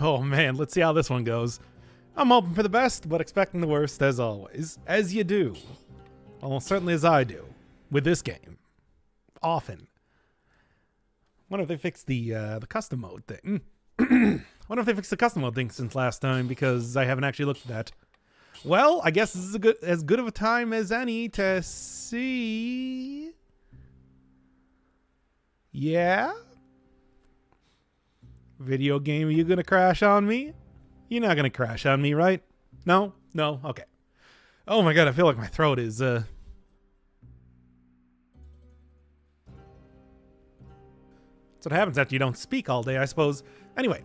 Oh man, let's see how this one goes. I'm hoping for the best, but expecting the worst as always. As you do. Almost certainly as I do. With this game. Often. Wonder if they fixed the custom mode thing. Wonder if they fixed the custom mode thing since last time, because I haven't actually looked at that. Well, I guess this is as good of a time as any to see. Yeah? Video game, are you gonna crash on me? You're not gonna crash on me, right? No? No? Okay. Oh my god, I feel like my throat is, That's what happens after you don't speak all day, I suppose. Anyway.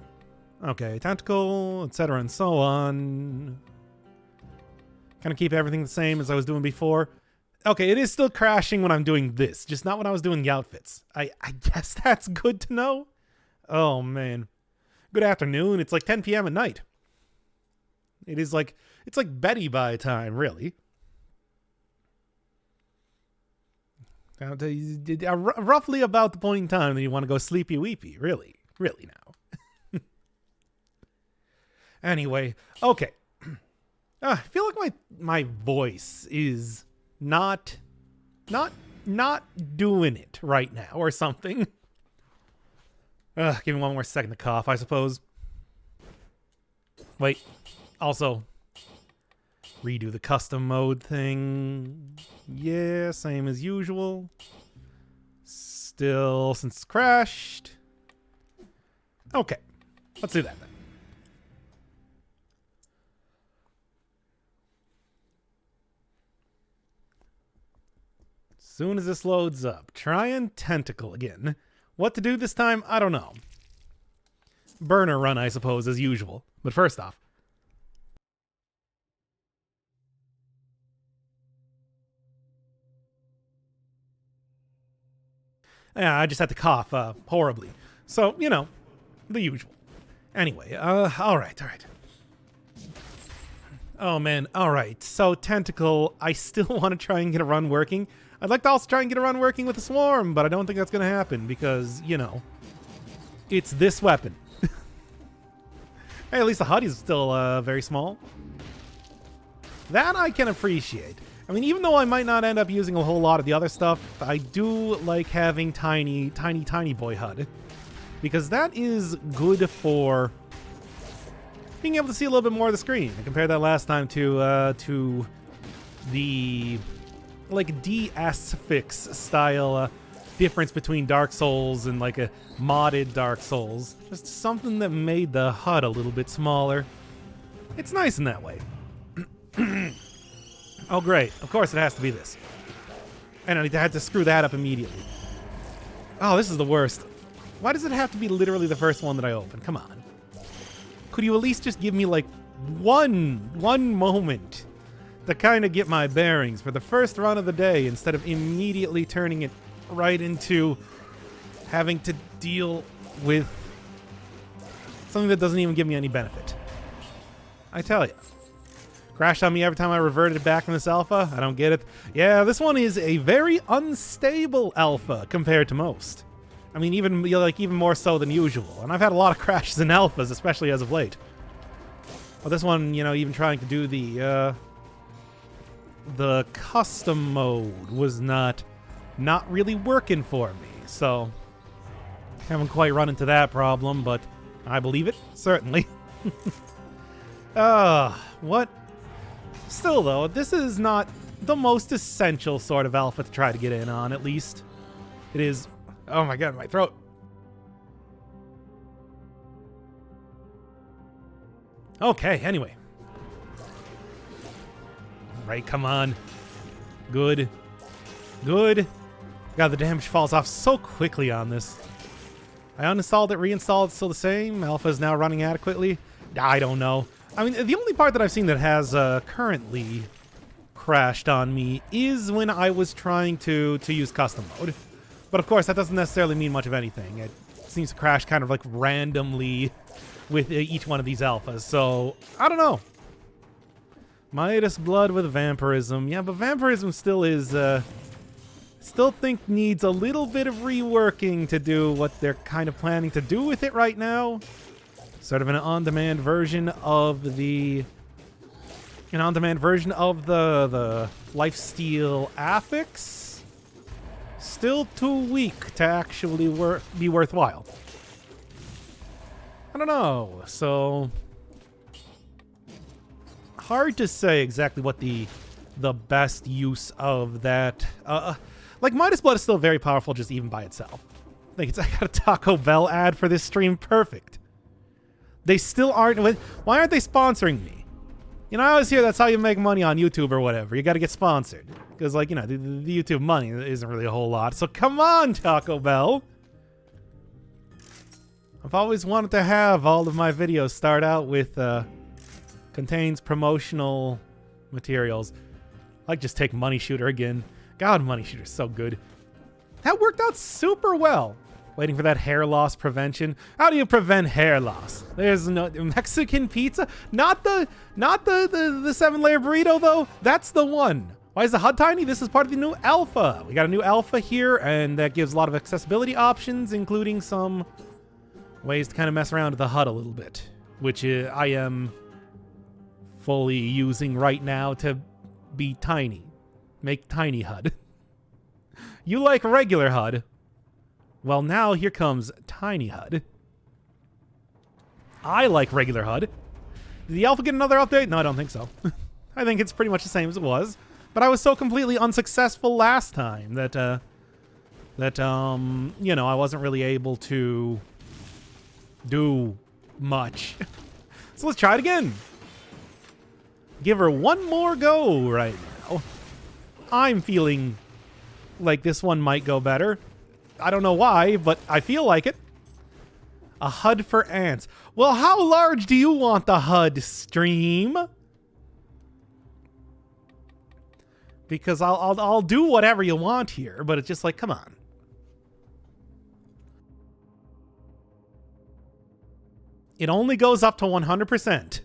Okay, tentacle, etc. and so on. Kind of keep everything the same as I was doing before. Okay, it is still crashing when I'm doing this, just not when I was doing the outfits. I guess that's good to know. Oh, man. Good afternoon. It's like 10 p.m. at night. It's like Betty by time, really. Roughly about the point in time that you want to go sleepy weepy, really. Really now. Anyway, okay. I feel like my voice is not doing it right now or something. Give me one more second to cough, I suppose. Wait. Also, redo the custom mode thing. Yeah, same as usual. Still, since it's crashed. Okay. Let's do that then. Soon as this loads up, trying tentacle again. What to do this time, I don't know. Burner run, I suppose, as usual. But first off. Yeah, I just had to cough horribly. So, you know, the usual. Anyway, alright. Oh man, alright. So, tentacle, I still want to try and get a run working. I'd like to also try and get a run working with the swarm, but I don't think that's going to happen because, you know, it's this weapon. Hey, at least the HUD is still very small. That I can appreciate. I mean, even though I might not end up using a whole lot of the other stuff, I do like having tiny boy HUD. Because that is good for being able to see a little bit more of the screen. I compared that last time to the like DS fix style difference between Dark Souls and like a modded Dark Souls. Just something that made the HUD a little bit smaller. It's nice in that way. Oh great, of course it has to be this. And I had to screw that up immediately. Oh, this is the worst. Why does it have to be literally the first one that I open? Come on. Could you at least just give me like one moment to kind of get my bearings for the first run of the day instead of immediately turning it right into having to deal with something that doesn't even give me any benefit. I tell you. Crashed on me every time I reverted back from this alpha. I don't get it. Yeah, this one is a very unstable alpha compared to most. I mean, even more so than usual. And I've had a lot of crashes in alphas, especially as of late. But this one, you know, even trying to do the custom mode was not really working for me. So, haven't quite run into that problem, but I believe it, certainly. What? Still, though, this is not the most essential sort of alpha to try to get in on, at least. It is... Oh my god, my throat. Okay, anyway. Right, come on. Good. God, the damage falls off so quickly on this. I uninstalled it, reinstalled, it's still the same. Alpha is now running adequately. I don't know. I mean, the only part that I've seen that has currently crashed on me is when I was trying to use custom mode. But of course, that doesn't necessarily mean much of anything. It seems to crash kind of like randomly with each one of these alphas. So, I don't know. Midas Blood with Vampirism. Yeah, but Vampirism still is, still think needs a little bit of reworking to do what they're kind of planning to do with it right now. Sort of an on-demand version of the the lifesteal affix. Still too weak to actually be worthwhile. I don't know. So hard to say exactly what the best use of that. Like Midas Blood is still very powerful just even by itself. I got a Taco Bell ad for this stream. Perfect. They still aren't. Why aren't they sponsoring me? You know, I always hear that's how you make money on YouTube or whatever. You got to get sponsored. Because, like, you know, the YouTube money isn't really a whole lot. So come on, Taco Bell. I've always wanted to have all of my videos start out with contains promotional materials. Like, just take Money Shooter again. God, Money Shooter's so good. That worked out super well. Waiting for that hair loss prevention. How do you prevent hair loss? There's no Mexican pizza. Not the 7-layer burrito though. That's the one. Why is the HUD tiny? This is part of the new alpha. We got a new alpha here, and that gives a lot of accessibility options, including some ways to kind of mess around with the HUD a little bit, which I am fully using right now to be tiny. Make tiny HUD. You like regular HUD. Well, now here comes tiny HUD. I like regular HUD. Did the alpha get another update? No, I don't think so. I think it's pretty much the same as it was. But I was so completely unsuccessful last time that you know, I wasn't really able to do much. So let's try it again. Give her one more go right now. I'm feeling like this one might go better. I don't know why, but I feel like it. A HUD for ants. Well, how large do you want the HUD, stream? Because I'll do whatever you want here, but it's just like, come on. It only goes up to 100%.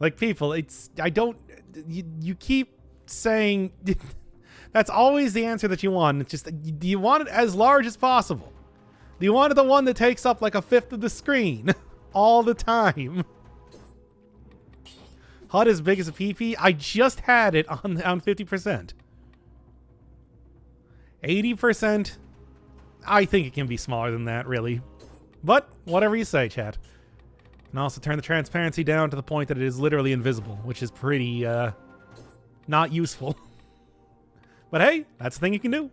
Like, people, you keep saying that's always the answer that you want. It's just, do you want it as large as possible? Do you want it the one that takes up like a fifth of the screen all the time? HUD as big as a PP? I just had it on 50%. 80%? I think it can be smaller than that, really. But whatever you say, chat. You can also turn the transparency down to the point that it is literally invisible, which is pretty not useful. But hey, that's the thing you can do.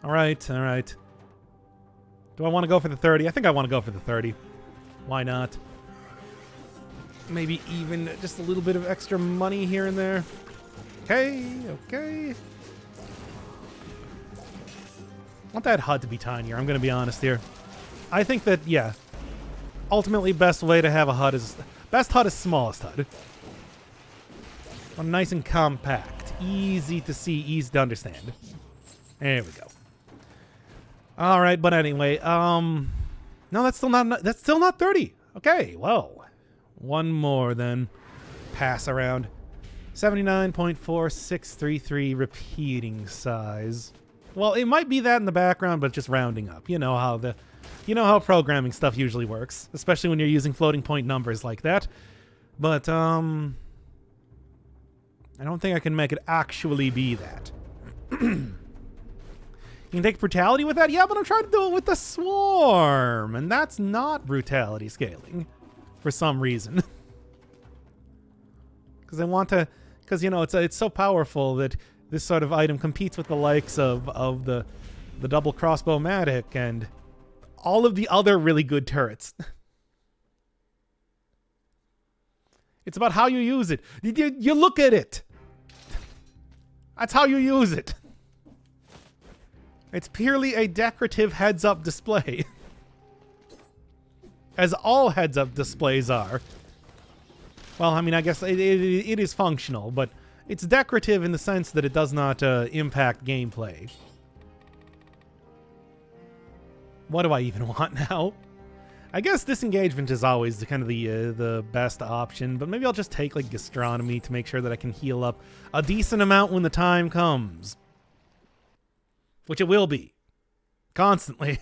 All right, all right. Do I want to go for the 30? I think I want to go for the 30. Why not? Maybe even just a little bit of extra money here and there. Okay, okay. I want that HUD to be tinier, I'm going to be honest here. I think that, yeah, ultimately best way to have a HUD is... Best HUD is smallest HUD. Nice and compact. Easy to see, easy to understand. There we go. All right, but anyway, no, that's still not 30. Okay, well, one more then. Pass around. 79.4633 repeating size. Well, it might be that in the background, but just rounding up. You know how programming stuff usually works, especially when you're using floating point numbers like that. But I don't think I can make it actually be that. You can take brutality with that? Yeah, but I'm trying to do it with the swarm. And that's not brutality scaling. For some reason. Because I want to... Because, you know, it's so powerful that this sort of item competes with the likes of the double crossbow-matic and all of the other really good turrets. It's about how you use it. You look at it. That's how you use it. It's purely a decorative heads-up display. As all heads-up displays are. Well, I mean, I guess it is functional, but it's decorative in the sense that it does not impact gameplay. What do I even want now? I guess disengagement is always kind of the best option, but maybe I'll just take like gastronomy to make sure that I can heal up a decent amount when the time comes. Which it will be. Constantly.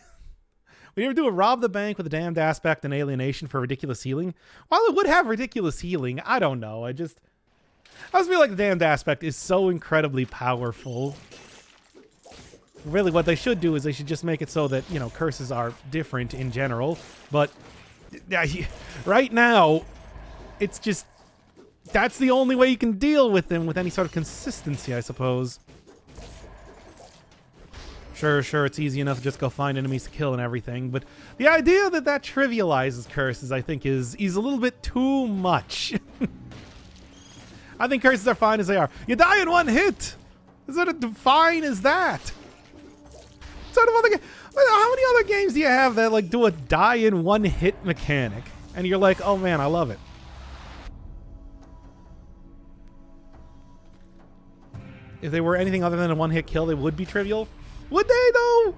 Would you ever do a rob the bank with a damned aspect and alienation for ridiculous healing? While it would have ridiculous healing, I don't know. I just feel like the damned aspect is so incredibly powerful. Really, what they should do is they should just make it so that, you know, curses are different in general. But right now, it's just, that's the only way you can deal with them with any sort of consistency, I suppose. Sure, it's easy enough to just go find enemies to kill and everything, but the idea that that trivializes curses, I think, is a little bit too much. I think curses are fine as they are. You die in one hit! Is that fine as that? Sort of other how many other games do you have that, like, do a die in one hit mechanic? And you're like, oh man, I love it. If they were anything other than a one-hit kill, they would be trivial. Would they though?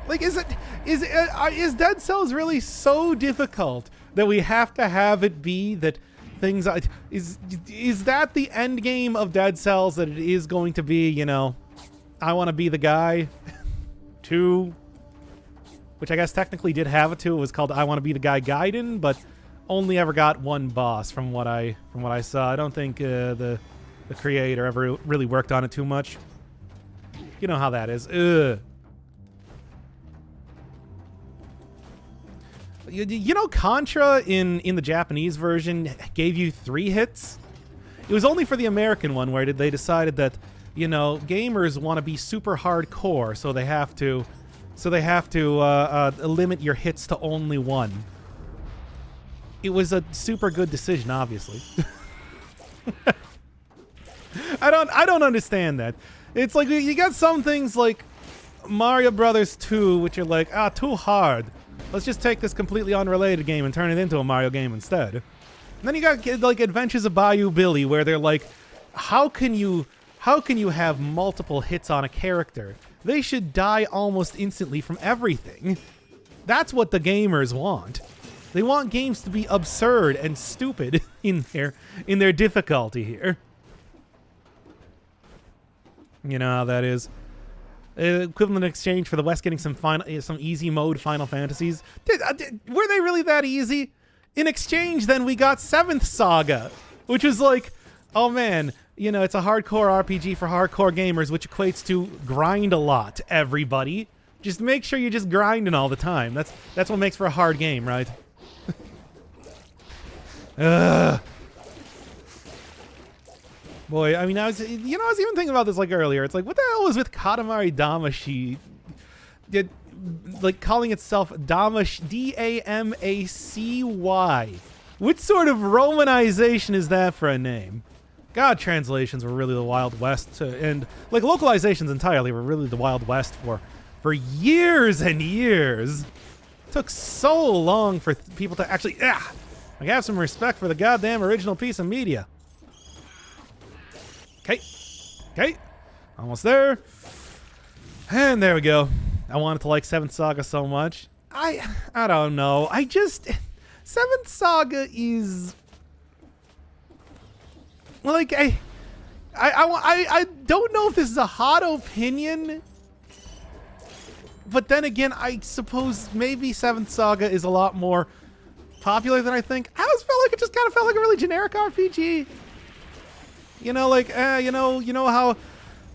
Like, is Dead Cells really so difficult that we have to have it be that things is that the end game of Dead Cells, that it is going to be, you know, I want to be the guy 2, which I guess technically did have a 2. It was called I Want to Be the Guy Gaiden, but only ever got one boss from what I saw. I don't think the creator ever really worked on it too much. You know how that is. Ugh. You know, Contra in the Japanese version gave you 3 hits. It was only for the American one where they decided that, you know, gamers want to be super hardcore, so they have to limit your hits to only 1. It was a super good decision, obviously. I don't understand that. It's like you got some things like Mario Brothers 2, which are like, too hard. Let's just take this completely unrelated game and turn it into a Mario game instead. And then you got like Adventures of Bayou Billy, where they're like, how can you have multiple hits on a character? They should die almost instantly from everything. That's what the gamers want. They want games to be absurd and stupid in their difficulty here. You know how that is. Equivalent exchange for the West getting some easy mode Final Fantasies. Were they really that easy? In exchange, then we got 7th Saga, which was like, oh man, you know, it's a hardcore RPG for hardcore gamers, which equates to grind a lot, everybody. Just make sure you're just grinding all the time. That's what makes for a hard game, right? Ugh. Boy, I mean, I was even thinking about this like earlier. It's like, what the hell was with Katamari Damacy? Like calling itself Damacy, D-A-M-A-C-Y. What sort of romanization is that for a name? God, translations were really the Wild West, and like localizations entirely were really the Wild West for years and years. It took so long for people to actually like have some respect for the goddamn original piece of media. Okay, almost there. And there we go. I wanted to like 7th Saga so much. I don't know. 7th Saga is like I don't know if this is a hot opinion, but then again, I suppose maybe 7th Saga is a lot more popular than I think. I always felt like it just kind of felt like a really generic RPG. You know, like, you know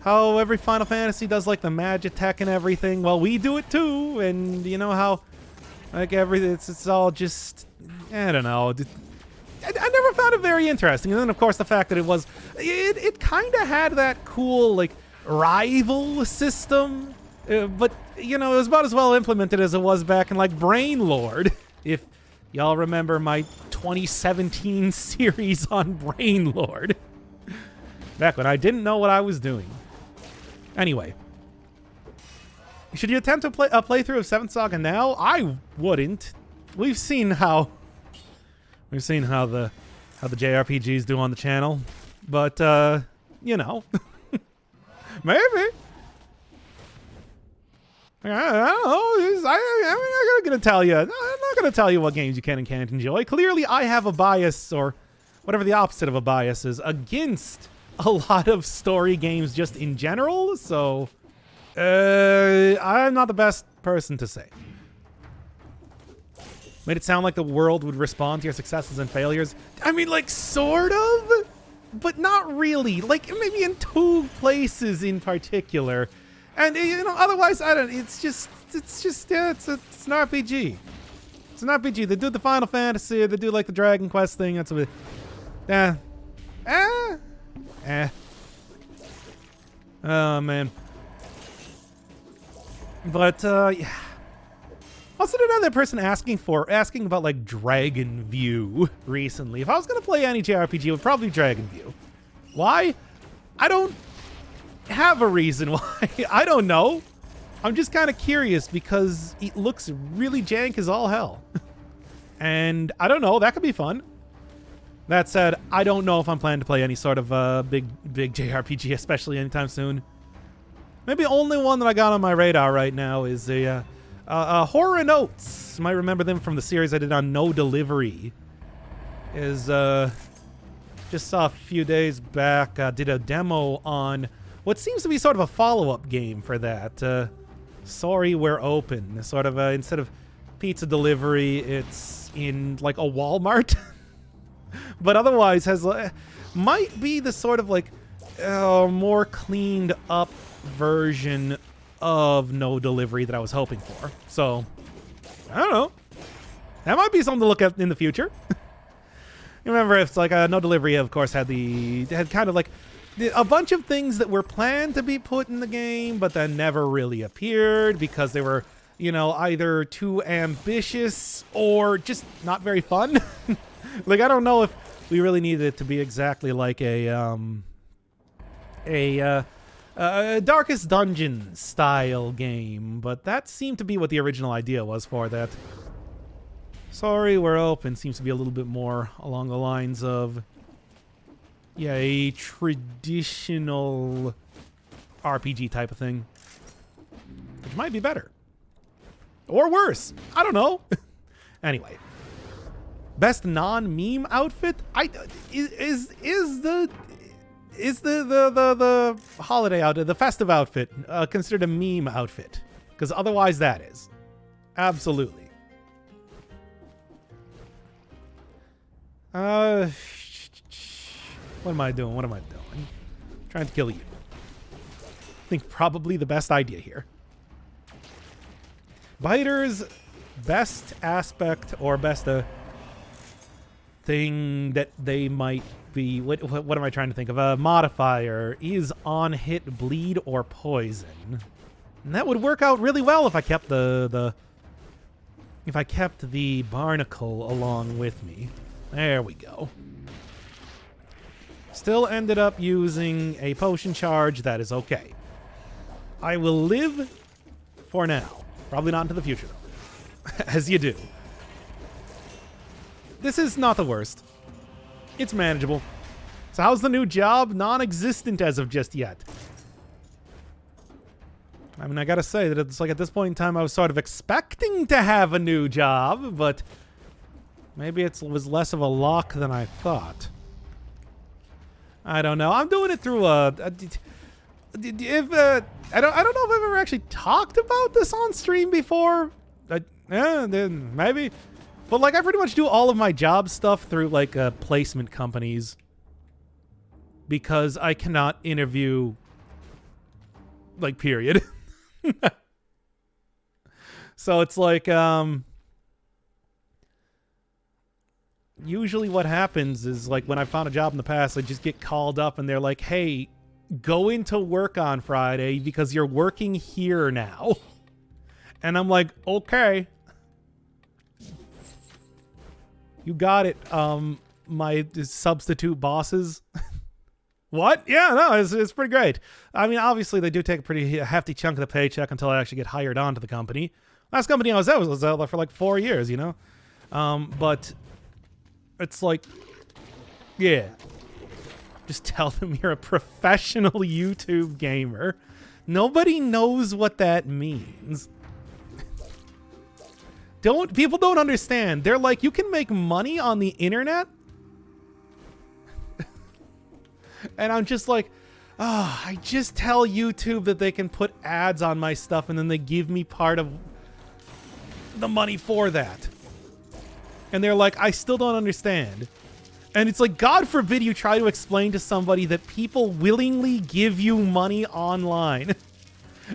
how every Final Fantasy does, like, the magic tech and everything? Well, we do it, too. And you know how, like, it's all just, I don't know. I never found it very interesting. And then, of course, the fact that it kind of had that cool, like, rival system. But, you know, it was about as well implemented as it was back in, like, Brainlord. If y'all remember my 2017 series on Brainlord. Back when I didn't know what I was doing. Anyway. Should you attempt a playthrough of 7th Saga now? I wouldn't. We've seen how the JRPGs do on the channel. But, you know. Maybe. I don't know. I'm not going to tell you. I'm not going to tell you what games you can and can't enjoy. Clearly, I have a bias, or whatever the opposite of a bias is, against a lot of story games just in general, so I'm not the best person to say. Made it sound like the world would respond to your successes and failures. I mean, like, sort of, but not really. Like, maybe in 2 places in particular. And, you know, otherwise, I don't, it's an RPG. It's an RPG. They do the Final Fantasy, they do, like, the Dragon Quest thing. That's what Oh, man. But, yeah. Also, another person asking about, like, Dragon View recently. If I was going to play any JRPG, it would probably be Dragon View. Why? I don't have a reason why. I don't know. I'm just kind of curious because it looks really jank as all hell. And I don't know. That could be fun. That said, I don't know if I'm planning to play any sort of big JRPG, especially anytime soon. Maybe the only one that I got on my radar right now is a Horror Notes. You might remember them from the series I did on No Delivery. Just saw a few days back, did a demo on what seems to be sort of a follow-up game for that. Sorry, We're Open. Sort of, instead of pizza delivery, it's in, like, a Walmart. But otherwise has, might be the sort of, like, more cleaned up version of No Delivery that I was hoping for. So, I don't know. That might be something to look at in the future. You remember, it's like No Delivery, of course, had kind of like a bunch of things that were planned to be put in the game, but then never really appeared because they were, you know, either too ambitious or just not very fun. Like, I don't know if we really needed it to be exactly like a Darkest Dungeon style game, but that seemed to be what the original idea was for that. Sorry, We're Open seems to be a little bit more along the lines of, yeah, a traditional RPG type of thing, which might be better or worse. I don't know. Anyway, best non-meme outfit. Is the holiday outfit, the festive outfit, considered a meme outfit? Because otherwise, that is absolutely. What am I doing? What am I doing? Trying to kill you. I think probably the best idea here. Biter's best aspect or best thing that they might be. What am I trying to think of? A modifier is on hit, bleed, or poison. And that would work out really well if I kept the barnacle along with me. There we go. Still ended up using a potion charge. That is okay. I will live for now. Probably not into the future, though. As you do. This is not the worst. It's manageable. So how's the new job? Non-existent as of just yet. I mean, I gotta say that it's like at this point in time I was sort of expecting to have a new job, but maybe it was less of a lock than I thought. I don't know. I'm doing it through I don't know if I've ever actually talked about this on stream before. Then maybe. But like I pretty much do all of my job stuff through like placement companies because I cannot interview, like, period. So it's like usually what happens is, like, when I found a job in the past, I just get called up and they're like, hey, go into work on Friday because you're working here now. And I'm like, okay. You got it, my substitute bosses. What? Yeah, no, it's pretty great. I mean, obviously, they do take a pretty hefty chunk of the paycheck until I actually get hired onto the company. Last company I was at was out there for like 4 years, you know? But it's like, yeah. Just tell them you're a professional YouTube gamer. Nobody knows what that means. People don't understand. They're like, you can make money on the internet? And I'm just like, I just tell YouTube that they can put ads on my stuff and then they give me part of the money for that. And they're like, I still don't understand. And it's like, God forbid you try to explain to somebody that people willingly give you money online.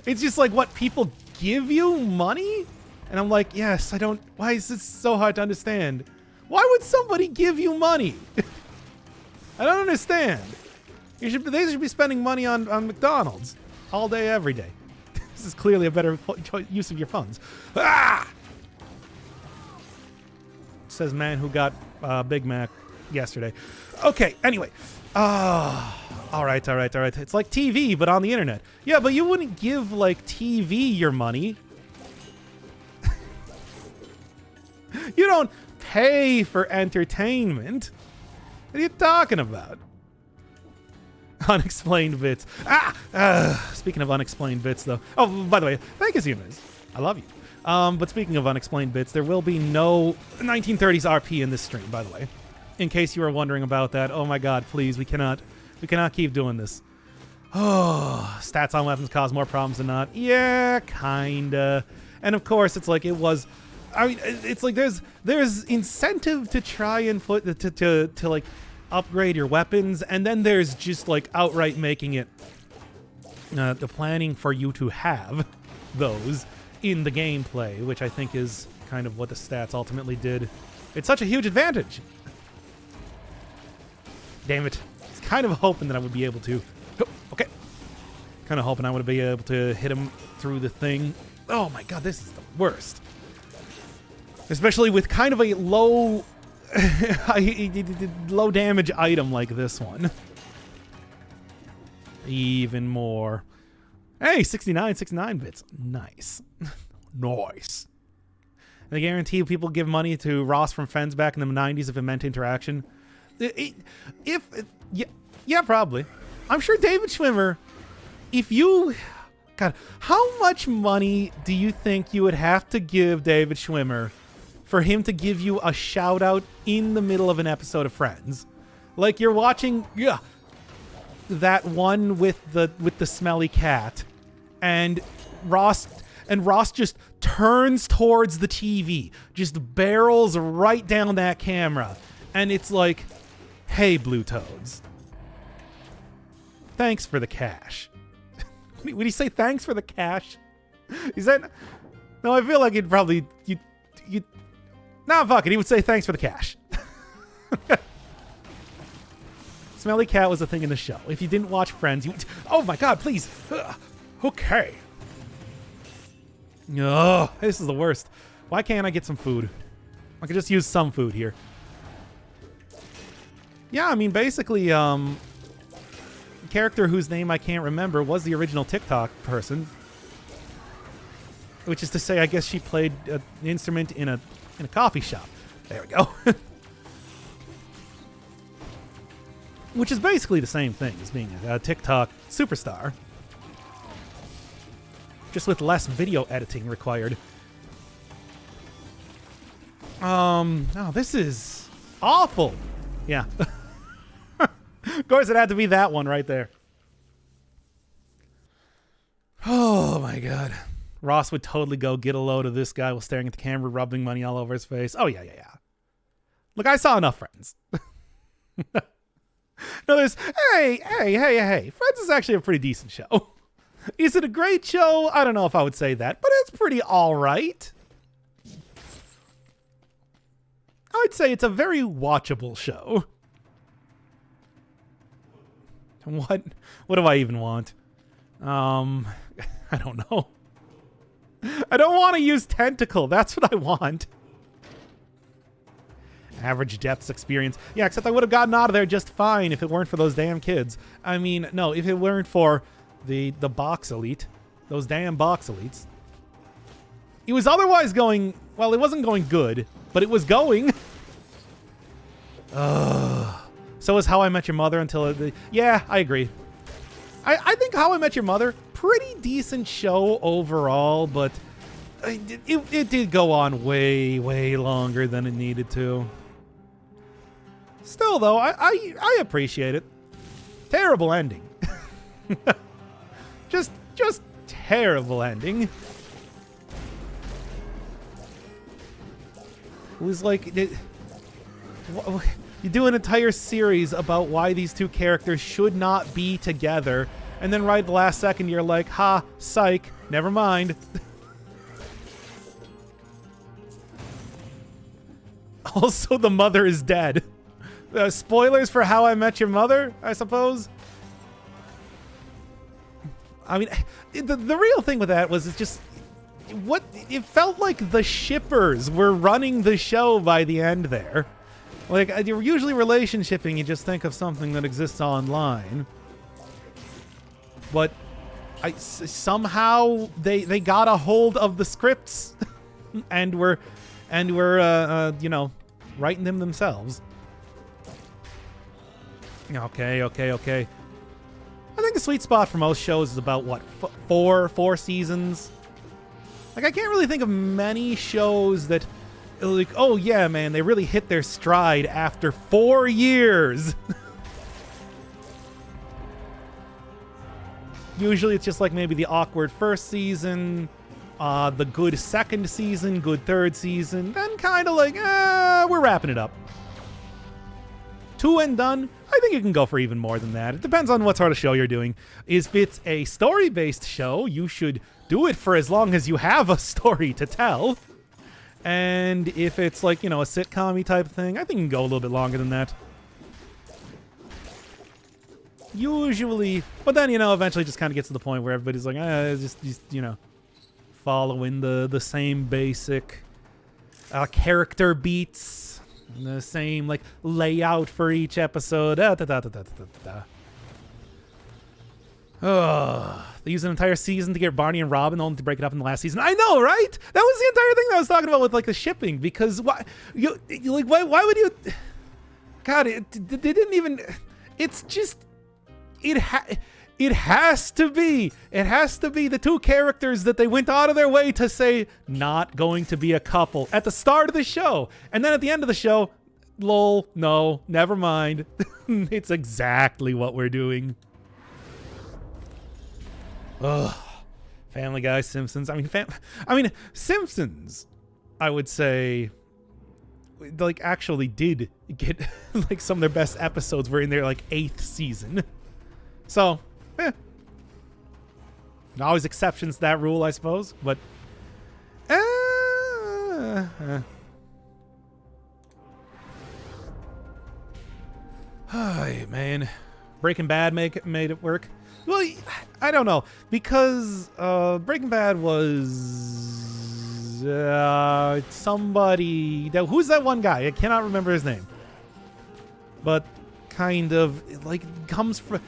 It's just like, what, people give you money? And I'm like, yes, I don't, why is this so hard to understand? Why would somebody give you money? I don't understand. They should be spending money on McDonald's all day, every day. This is clearly a better use of your funds. Ah! Says man who got Big Mac yesterday. Okay, anyway. All right. It's like TV, but on the internet. Yeah, but you wouldn't give, like, TV your money. You don't pay for entertainment. What are you talking about? Unexplained bits. Speaking of unexplained bits, though. Oh, by the way, thank you, Zumas. I love you. But speaking of unexplained bits, there will be no 1930s RP in this stream, by the way. In case you were wondering about that. Oh my god, please, we cannot keep doing this. Oh, stats on weapons cause more problems than not. Yeah, kinda. And of course, it's like it was. I mean, it's like there's incentive to try and to like upgrade your weapons, and then there's just like outright making it the planning for you to have those in the gameplay, which I think is kind of what the stats ultimately did. It's such a huge advantage. Damn it. I was kind of hoping that I would be able to. Okay. Kind of hoping I would be able to hit him through the thing. Oh my god, this is the worst. Especially with kind of a low low damage item like this one. Even more. Hey, 69 bits. Nice. Nice. I guarantee people give money to Ross from Friends back in the 90s if it meant interaction. Yeah, probably. I'm sure David Schwimmer, if you... God, how much money do you think you would have to give David Schwimmer for him to give you a shout out in the middle of an episode of Friends? Like you're watching that one with the smelly cat, and Ross just turns towards the TV, just barrels right down that camera, and it's like, hey, Blue Toads, thanks for the cash. Would he say thanks for the cash? Is that... No, I feel like he'd probably... Nah, fuck it. He would say thanks for the cash. Smelly cat was a thing in the show. If you didn't watch Friends, you... Oh my god, please. Okay. Oh, this is the worst. Why can't I get some food? I could just use some food here. Yeah, I mean, basically, character whose name I can't remember was the original TikTok person. Which is to say, I guess she played an instrument in a coffee shop. There we go. Which is basically the same thing as being a TikTok superstar. Just with less video editing required. Oh, this is awful. Yeah. Of course, it had to be that one right there. Oh, my God. Ross would totally go get a load of this guy while staring at the camera, rubbing money all over his face. Oh, yeah. Look, I saw enough Friends. No, there's... Hey. Friends is actually a pretty decent show. Is it a great show? I don't know if I would say that, but it's pretty all right. I would say it's a very watchable show. What do I even want? I don't know. I don't want to use tentacle. That's what I want. Average depths experience. Yeah, except I would have gotten out of there just fine if it weren't for those damn kids. I mean, no, if it weren't for the box elite, those damn box elites. It was otherwise going, well, it wasn't going good, but it was going. So was How I Met Your Mother until... Yeah, I agree. I think How I Met Your Mother, pretty decent show overall, but it did go on way longer than it needed to. Still, though, I appreciate it. Terrible ending. just terrible ending. It was like, you do an entire series about why these two characters should not be together, and then right at the last second you're like, ha, psych, never mind. Also, the mother is dead. Spoilers for How I Met Your Mother, I suppose. I mean, the real thing with that was it's just what it felt like the shippers were running the show by the end there. Like, you're usually relationshipping, you just think of something that exists online. But somehow they got a hold of the scripts and were you know, writing them themselves. Okay. I think the sweet spot for most shows is about, what, four seasons? Like, I can't really think of many shows that, like, oh yeah, man, they really hit their stride after 4 years. Usually it's just like maybe the awkward first season, the good second season, good third season, then kind of like, we're wrapping it up. 2 and done. I think you can go for even more than that. It depends on what sort of show you're doing. If it's a story-based show, you should do it for as long as you have a story to tell. And if it's like, you know, a sitcom-y type thing, I think you can go a little bit longer than that. Usually, but then, you know, eventually just kind of gets to the point where everybody's like, just you know, following the same basic character beats. The same, like, layout for each episode. Oh, they used an entire season to get Barney and Robin, only to break it up in the last season. I know, right? That was the entire thing that I was talking about with, like, the shipping. Because why would you? God, they didn't even. It's just it has to be the two characters that they went out of their way to say not going to be a couple at the start of the show, and then at the end of the show, lol, no, never mind. It's exactly what we're doing. Ugh. Family Guy, Simpsons. I mean, Simpsons, I would say, like, actually did get like some of their best episodes were in their like 8th season. So, always exceptions to that rule, I suppose. But, Hey, man, Breaking Bad made it work. Well, I don't know, because Breaking Bad was somebody that, who's that one guy? I cannot remember his name, but kind of like comes from.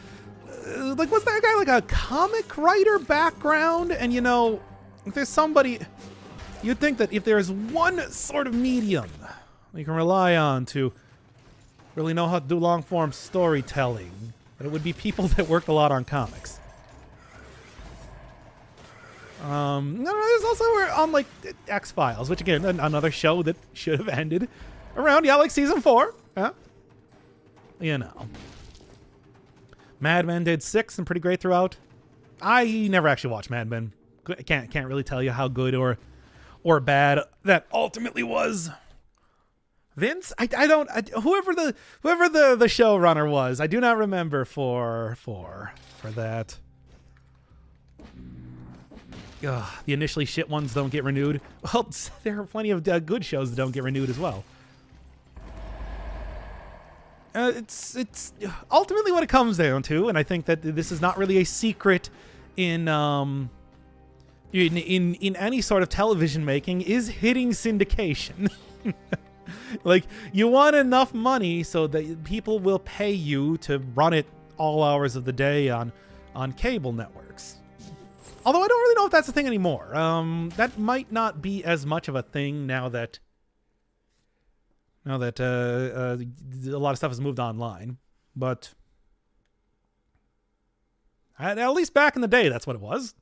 Like, was that guy like a comic writer background? And, you know, if there's somebody, you'd think that if there's one sort of medium you can rely on to really know how to do long-form storytelling, that it would be people that worked a lot on comics. No, there's also on, like, X-Files, which, again, another show that should have ended around, like, season 4. You know. Mad Men did 6 and pretty great throughout. I never actually watched Mad Men. Can't really tell you how good or bad that ultimately was. Vince, whoever the showrunner was, I do not remember for that. Ugh, the initially shit ones don't get renewed. Well, there are plenty of good shows that don't get renewed as well. It's ultimately what it comes down to, and I think that this is not really a secret in any sort of television making, is hitting syndication. Like, you want enough money so that people will pay you to run it all hours of the day on cable networks. Although I don't really know if that's a thing anymore. That might not be as much of a thing now that a lot of stuff has moved online. But at least back in the day, that's what it was.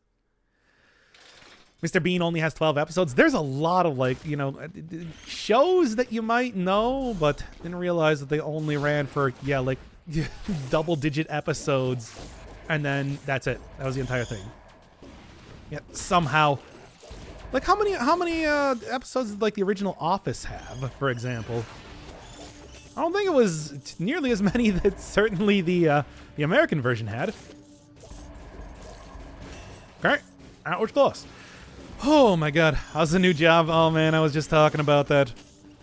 Mr. Bean only has 12 episodes. There's a lot of, like, you know, shows that you might know, but didn't realize that they only ran for, like, double-digit episodes, and then that's it. That was the entire thing. Yeah, somehow Like how many episodes did like the original Office have, for example? I don't think it was nearly as many that certainly the American version had. Okay, that was close. Oh my god, how's the new job? Oh man, I was just talking about that.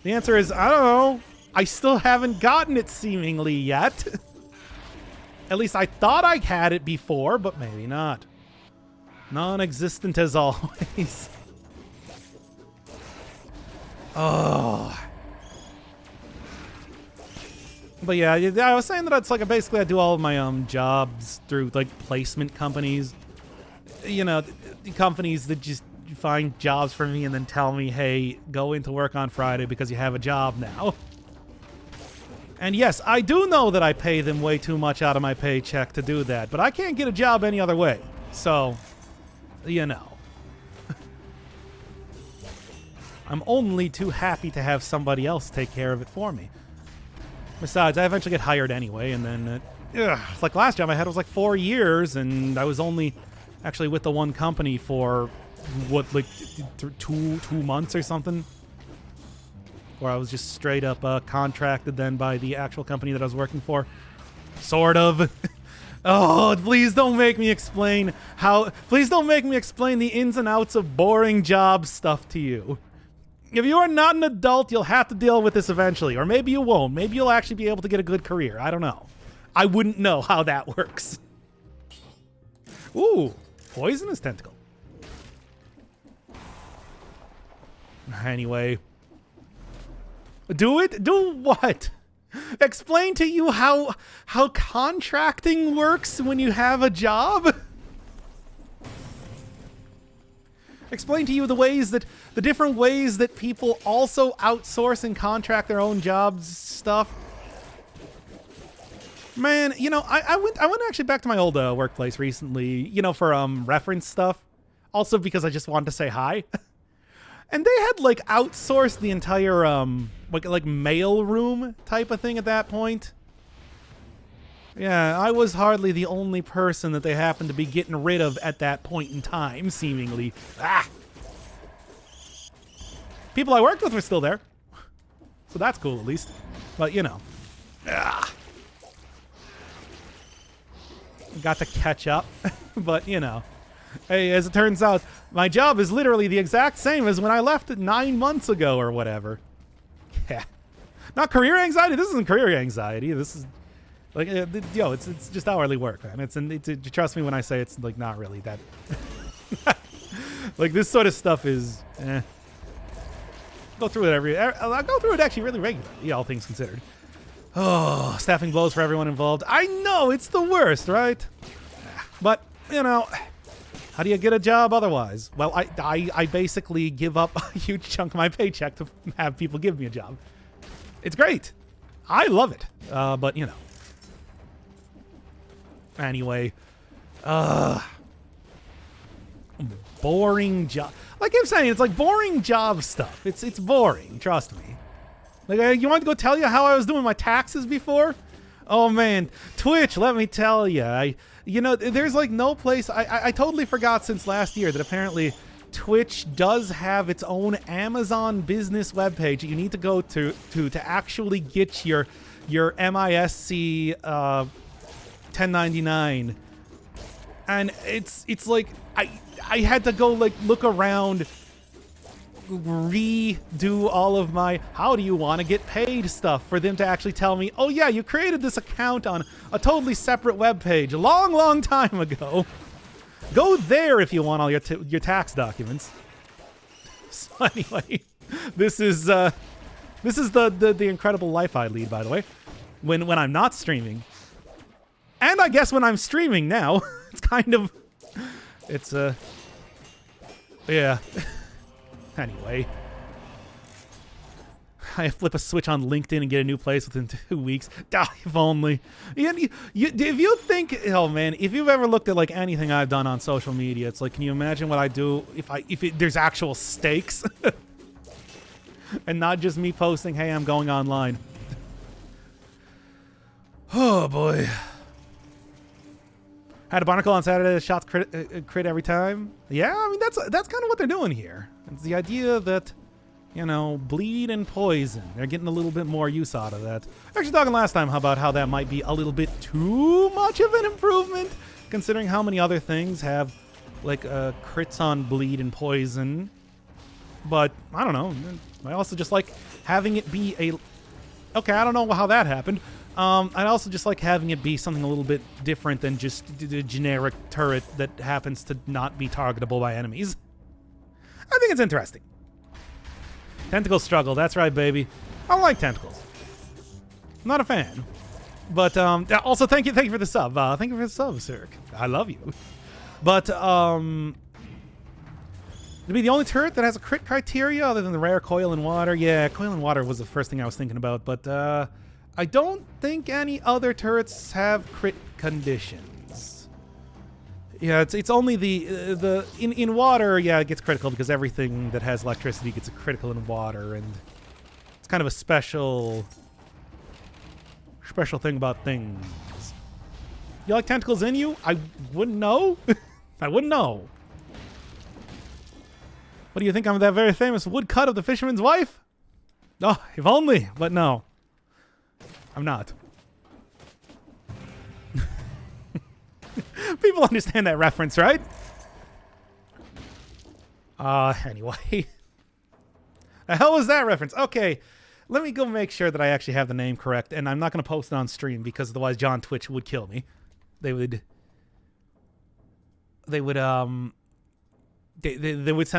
The answer is, I don't know. I still haven't gotten it seemingly yet. At least I thought I had it before, but maybe not. Non-existent as always. Oh. But yeah, I was saying that it's like basically I do all of my jobs through like placement companies. You know, the companies that just find jobs for me and then tell me, hey, go into work on Friday because you have a job now. And yes, I do know that I pay them way too much out of my paycheck to do that, but I can't get a job any other way. So, you know. I'm only too happy to have somebody else take care of it for me. Besides, I eventually get hired anyway, and then, like last job I had was like 4 years, and I was only actually with the one company for, what, like two months or something? Or I was just straight up contracted then by the actual company that I was working for. Sort of. Oh, please don't make me explain please don't make me explain the ins and outs of boring job stuff to you. If you are not an adult, you'll have to deal with this eventually. Or maybe you won't. Maybe you'll actually be able to get a good career. I don't know. I wouldn't know how that works. Ooh, poisonous tentacle. Anyway. Do it? Do what? Explain to you how contracting works when you have a job? Explain to you the different ways that people also outsource and contract their own jobs stuff. Man, you know, I went actually back to my old workplace recently, you know, for reference stuff. Also because I just wanted to say hi. And they had like outsourced the entire like mail room type of thing at that point. Yeah, I was hardly the only person that they happened to be getting rid of at that point in time, seemingly. Ah! People I worked with were still there. So that's cool, at least. But, you know. Ah! Got to catch up. But, you know. Hey, as it turns out, my job is literally the exact same as when I left it 9 months ago or whatever. Yeah. Not career anxiety. This isn't career anxiety. This is... like, yo, it's just hourly work, man. It's trust me when I say it's like not really that. Like this sort of stuff is. Go through it I go through it actually really regularly, all things considered. Oh, staffing blows for everyone involved. I know it's the worst, right? But you know, how do you get a job otherwise? Well, I basically give up a huge chunk of my paycheck to have people give me a job. It's great. I love it. But you know. Anyway, boring job. Like I'm saying, it's like boring job stuff. It's boring. Trust me. Like you want to go tell you how I was doing my taxes before? Oh man, Twitch. Let me tell you, you know, there's like no place. I totally forgot since last year that apparently Twitch does have its own Amazon business webpage you need to go to actually get your MISC 1099, and it's like I had to go like look around, redo all of my how do you want to get paid stuff for them to actually tell me, oh yeah, you created this account on a totally separate web page a long time ago. Go there if you want all your tax documents. So anyway, this is the incredible life I lead, by the way, when I'm not streaming. And I guess when I'm streaming now, it's kind of, yeah. Anyway. I flip a switch on LinkedIn and get a new place within 2 weeks. If only. If you think, oh man, if you've ever looked at like anything I've done on social media, it's like, can you imagine what I do if there's actual stakes? And not just me posting, hey, I'm going online. Oh boy. Had a barnacle on Saturday that shots crit every time. Yeah, I mean that's kind of what they're doing here. It's the idea that, you know, bleed and poison. They're getting a little bit more use out of that. Actually, talking last time about how that might be a little bit too much of an improvement, considering how many other things have, like, crits on bleed and poison. But, I don't know. I also just like having it be a... Okay, I don't know how that happened. I'd also just like having it be something a little bit different than just the generic turret that happens to not be targetable by enemies. I think it's interesting. Tentacle struggle, that's right, baby. I don't like tentacles. I'm not a fan. But, also, thank you for the sub. Thank you for the sub, sir. I love you. But, to be the only turret that has a crit criteria other than the rare coil and water. Yeah, coil and water was the first thing I was thinking about, but, I don't think any other turrets have crit conditions. Yeah, it's only in water, yeah, it gets critical because everything that has electricity gets a critical in water, and it's kind of a special thing about things. You like tentacles in you? I wouldn't know. I wouldn't know. What do you think? I'm that very famous woodcut of the fisherman's wife? Oh, if only, but no. I'm not. People understand that reference, right? Anyway. The hell was that reference? Okay, let me go make sure that I actually have the name correct, and I'm not going to post it on stream because otherwise John Twitch would kill me. They would send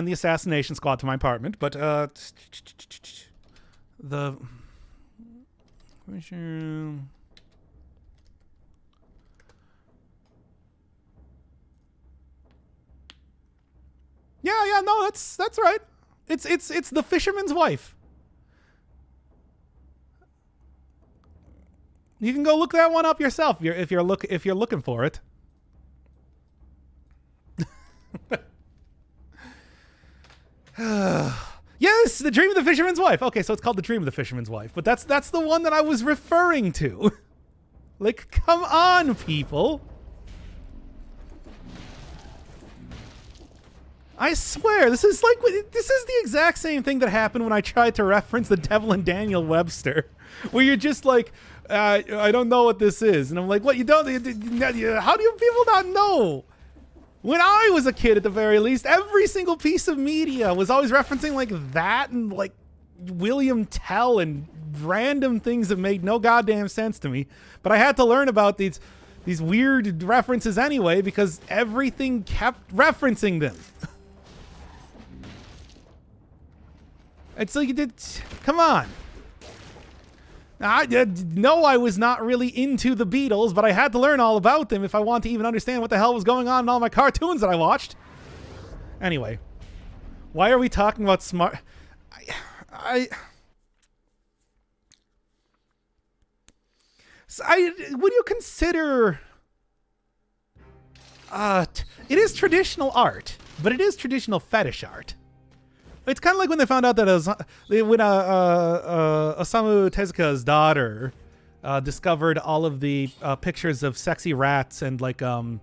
the assassination squad to my apartment, but the... Yeah, no, that's right. It's the fisherman's wife. You can go look that one up yourself if you're looking for it. Yes, the Dream of the Fisherman's Wife. Okay, so it's called the Dream of the Fisherman's Wife, but that's the one that I was referring to. Like, come on, people. I swear, this is the exact same thing that happened when I tried to reference the Devil and Daniel Webster, where you're just like, I don't know what this is, and I'm like, what, you don't? How do you people not know? When I was a kid, at the very least, every single piece of media was always referencing like that and like William Tell and random things that made no goddamn sense to me. But I had to learn about these weird references anyway because everything kept referencing them. It's like, come on. I was not really into the Beatles, but I had to learn all about them if I want to even understand what the hell was going on in all my cartoons that I watched. Anyway, why are we talking about smart... would you consider... it is traditional art, but it is traditional fetish art. It's kind of like when they found out that when Osamu Tezuka's daughter discovered all of the pictures of sexy rats and like vor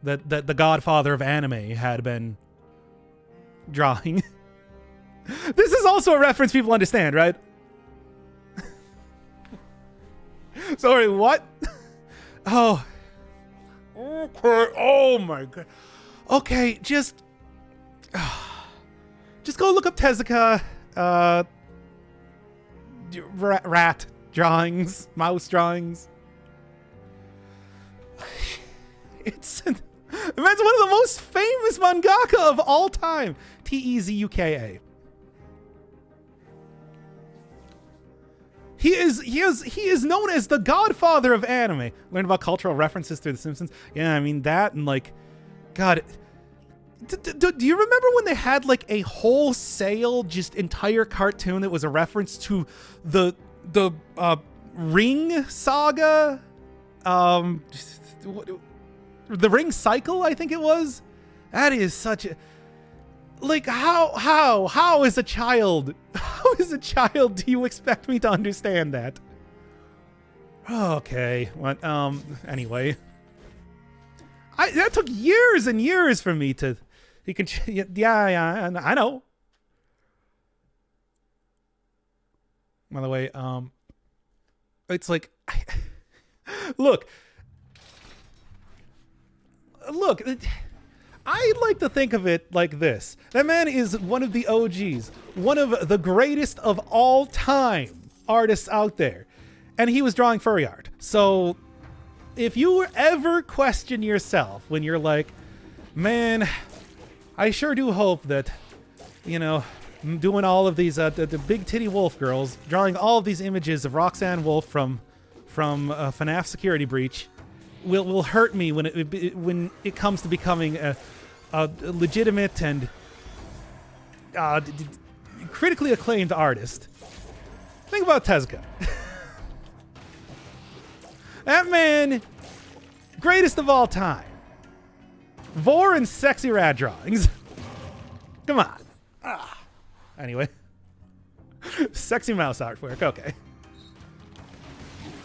that the godfather of anime had been drawing. This is also a reference people understand, right? Sorry, what? Oh. Okay. Oh my god. Okay, just go look up Tezuka, rat drawings, mouse drawings. It's one of the most famous mangaka of all time. Tezuka. He is known as the godfather of anime. Learned about cultural references through The Simpsons. Yeah, I mean that and like, God. Do you remember when they had like a wholesale just entire cartoon that was a reference to the Ring Saga? The Ring Cycle, I think it was. That is such a... Like, how as a child do you expect me to understand that? Okay, what, anyway. That took years and years for me to He can, yeah, I know. By the way, it's like, look, I like to think of it like this. That man is one of the OGs, one of the greatest of all time artists out there. And he was drawing furry art. So if you ever question yourself when you're like, man, I sure do hope that, you know, doing all of these, the big titty wolf girls, drawing all of these images of Roxanne Wolf from FNAF Security Breach will hurt me when it comes to becoming a legitimate and critically acclaimed artist. Think about Tezuka. That man, greatest of all time. Vor and sexy rat drawings. Come on. Anyway. Sexy mouse artwork, okay.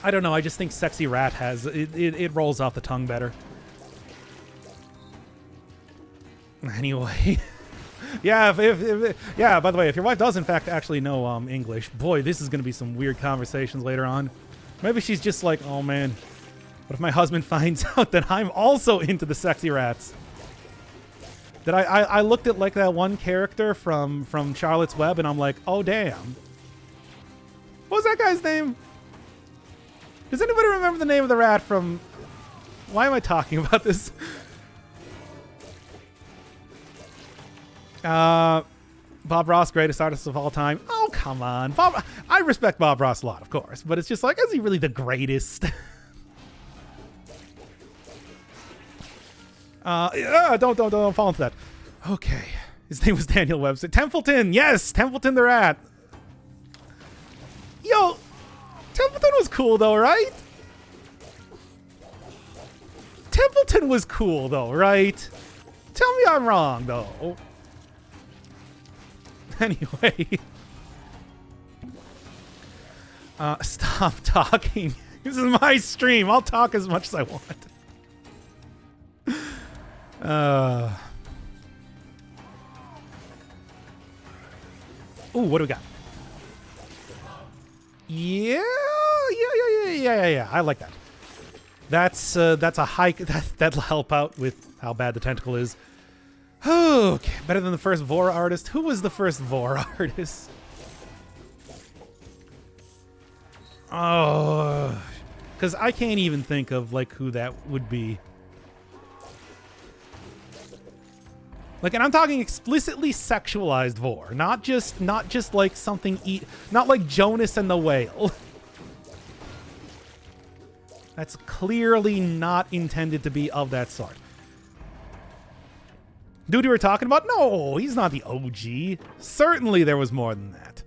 I don't know, I just think sexy rat has, it rolls off the tongue better. Anyway. Yeah, yeah, by the way, if your wife does in fact actually know English, boy, this is going to be some weird conversations later on. Maybe she's just like, oh man, what if my husband finds out that I'm also into the sexy rats? That I looked at like that one character from Charlotte's Web and I'm like, oh damn. What was that guy's name? Does anybody remember the name of the rat from... Why am I talking about this? Bob Ross, greatest artist of all time. Oh, come on. I respect Bob Ross a lot, of course, but it's just like, is he really the greatest? Don't fall into that. Okay. His name was Daniel Webster. Templeton! Yes! Templeton the rat! Yo! Templeton was cool, though, right? Templeton was cool, though, right? Tell me I'm wrong, though. Anyway. Stop talking. This is my stream. I'll talk as much as I want. Ooh, what do we got? Yeah. I like that. That's a hike. That'll help out with how bad the tentacle is. Okay, better than the first Vor artist. Who was the first Vor artist? Oh, because I can't even think of like who that would be. Like, and I'm talking explicitly sexualized Vor, not just like something not like Jonas and the Whale. That's clearly not intended to be of that sort. Dude, you were talking about? No, he's not the OG. Certainly there was more than that.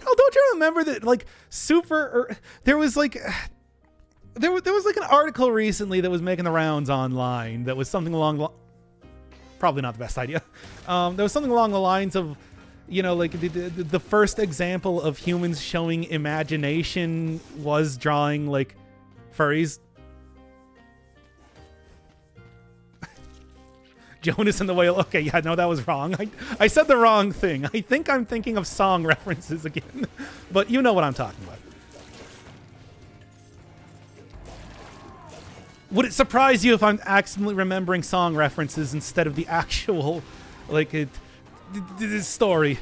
Hell, don't you remember that, like, there was like an article recently that was making the rounds online that was something along probably not the best idea. There was something along the lines of, you know, like the first example of humans showing imagination was drawing like furries. Jonas and the Whale. Okay, yeah, no, that was wrong. I said the wrong thing. I think I'm thinking of song references again. But you know what I'm talking about. Would it surprise you if I'm accidentally remembering song references instead of the actual, like, story?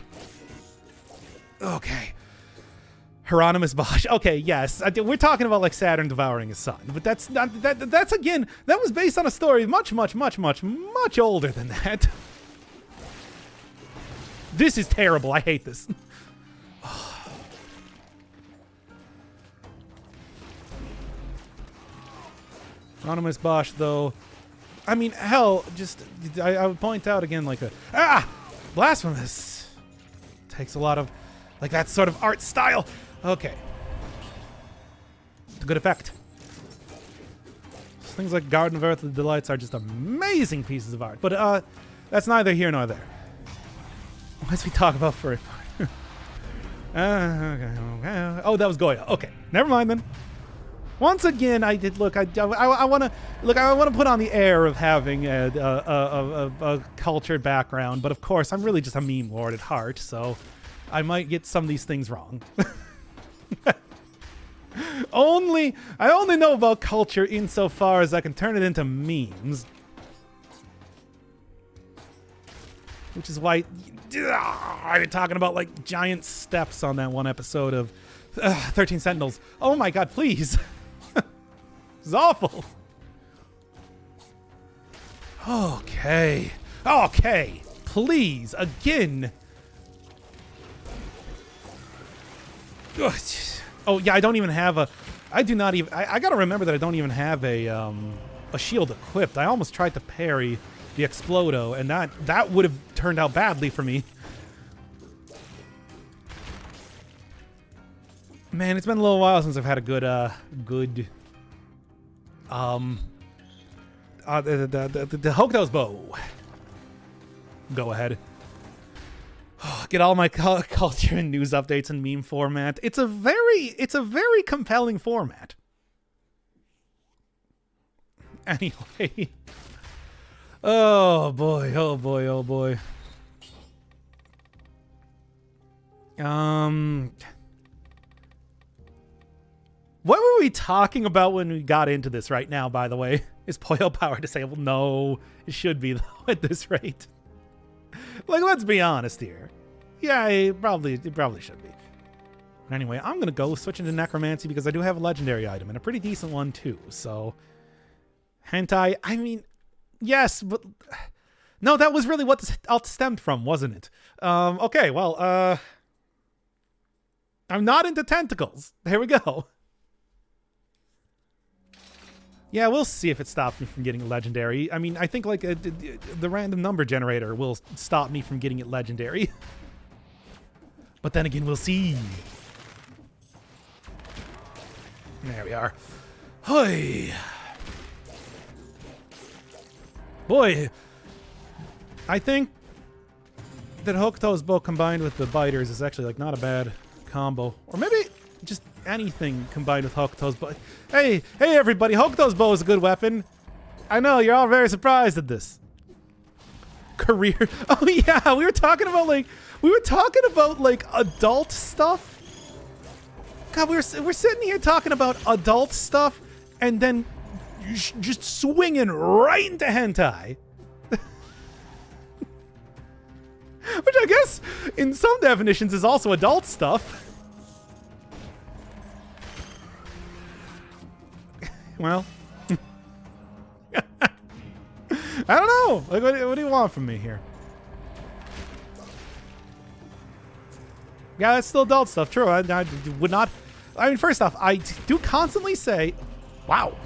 Okay. Hieronymus Bosch. Okay, yes. We're talking about, like, Saturn devouring his son. But that's not... That's, again, that was based on a story much older than that. This is terrible. I hate this. Hieronymus Bosch, though... I mean, hell, just... I would point out again, like, blasphemous. Takes a lot of... like, that sort of art style. Okay. It's a good effect. Things like Garden of Earthly Delights are just amazing pieces of art. But that's neither here nor there. Let's we talk about furry part. Okay. Oh, that was Goya. Okay. Never mind then. Once again, I did look. I want to look. I want to put on the air of having a cultured background, but of course, I'm really just a meme lord at heart. So, I might get some of these things wrong. I only know about culture insofar as I can turn it into memes, which is why I've been talking about like giant steps on that one episode of 13 Sentinels. Oh my God! Please. It's awful. Okay. Okay. Please. Again. Ugh. Oh, yeah, I don't even have a... I do not even... I gotta remember that I don't even have a shield equipped. I almost tried to parry the Explodo, and that would have turned out badly for me. Man, it's been a little while since I've had a good... the Hokuto's bow. Go ahead. Get all my culture and news updates in meme format. It's a very compelling format. Anyway. Oh boy, oh boy, oh boy. What were we talking about when we got into this right now, by the way? Is Poyo power disabled? No, it should be, though, at this rate. Like, let's be honest here. Yeah, it probably should be. But anyway, I'm going to go switch into Necromancy because I do have a legendary item, and a pretty decent one, too. So, Hentai, I mean, yes, but... No, that was really what this alt stemmed from, wasn't it? Okay, well, I'm not into tentacles. There we go. Yeah, we'll see if it stops me from getting legendary. I mean, I think like the random number generator will stop me from getting it legendary. But then again, we'll see. There we are. Hoi. Boy, I think that Hokuto's bow combined with the biters is actually like not a bad combo. Or maybe just anything combined with Hokuto's bow. Hey everybody, Hokuto's bow is a good weapon. I know, you're all very surprised at this. Career. Oh yeah, we were talking about like adult stuff. God, we're sitting here talking about adult stuff and then just swinging right into hentai. Which I guess in some definitions is also adult stuff. Well, I don't know. Like, what do you want from me here? Yeah, that's still adult stuff. True. I would not. I mean, first off, I do constantly say, "Wow."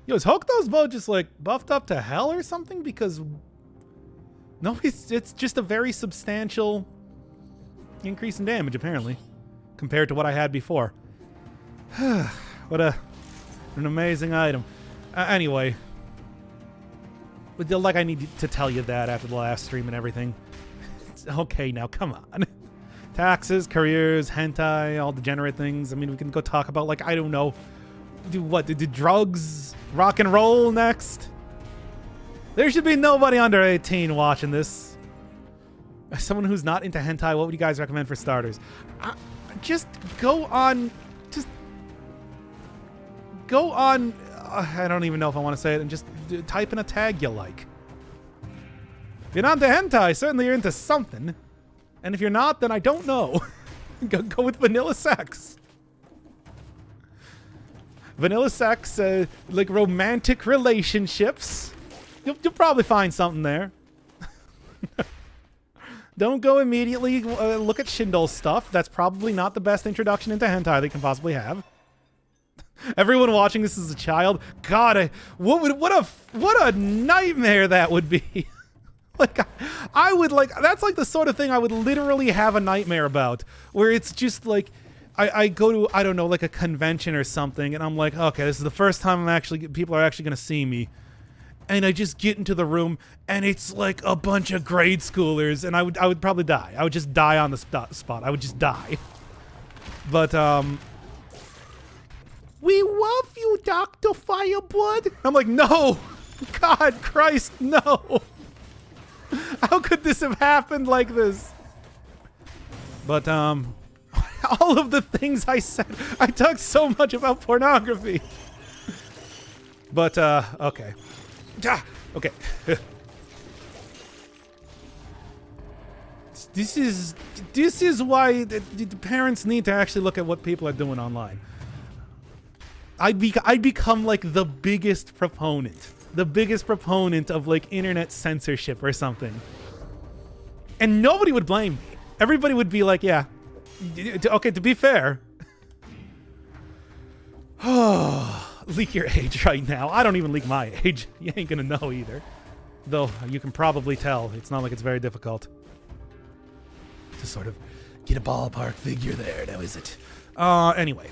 Yo, is Hokuto's bow just like buffed up to hell or something? Because no, it's just a very substantial increase in damage apparently, compared to what I had before. What an amazing item. Anyway, like I need to tell you that after the last stream and everything. Okay, now come on. Taxes, careers, hentai, all degenerate things. I mean, we can go talk about like I don't know, do drugs, rock and roll next. There should be nobody under 18 watching this. As someone who's not into hentai, what would you guys recommend for starters? Just go on. Go on, I don't even know if I want to say it, and just type in a tag you like. If you're not into hentai, certainly you're into something. And if you're not, then I don't know. Go with vanilla sex. Vanilla sex, like romantic relationships. You'll probably find something there. Don't go immediately look at Shindle's stuff. That's probably not the best introduction into hentai they can possibly have. Everyone watching this as a child, God, what a nightmare that would be. Like, I would like, that's like the sort of thing I would literally have a nightmare about, where it's just like, I go to, I don't know, like a convention or something, and I'm like, okay, this is the first time people are actually gonna see me. And I just get into the room, and it's like a bunch of grade schoolers, and I would probably die. I would just die on the spot. I would just die. But, We love you, Dr. Fireblood. I'm like, no. God Christ, no. How could this have happened like this? But, all of the things I said, I talked so much about pornography. But, okay. Okay. This is why the parents need to actually look at what people are doing online. I'd become like the biggest proponent of like internet censorship or something. And nobody would blame me. Everybody would be like, yeah, okay, to be fair. Leak your age right now. I don't even leak my age. You ain't gonna know either. Though you can probably tell. It's not like it's very difficult to sort of get a ballpark figure there, now is it? Anyway.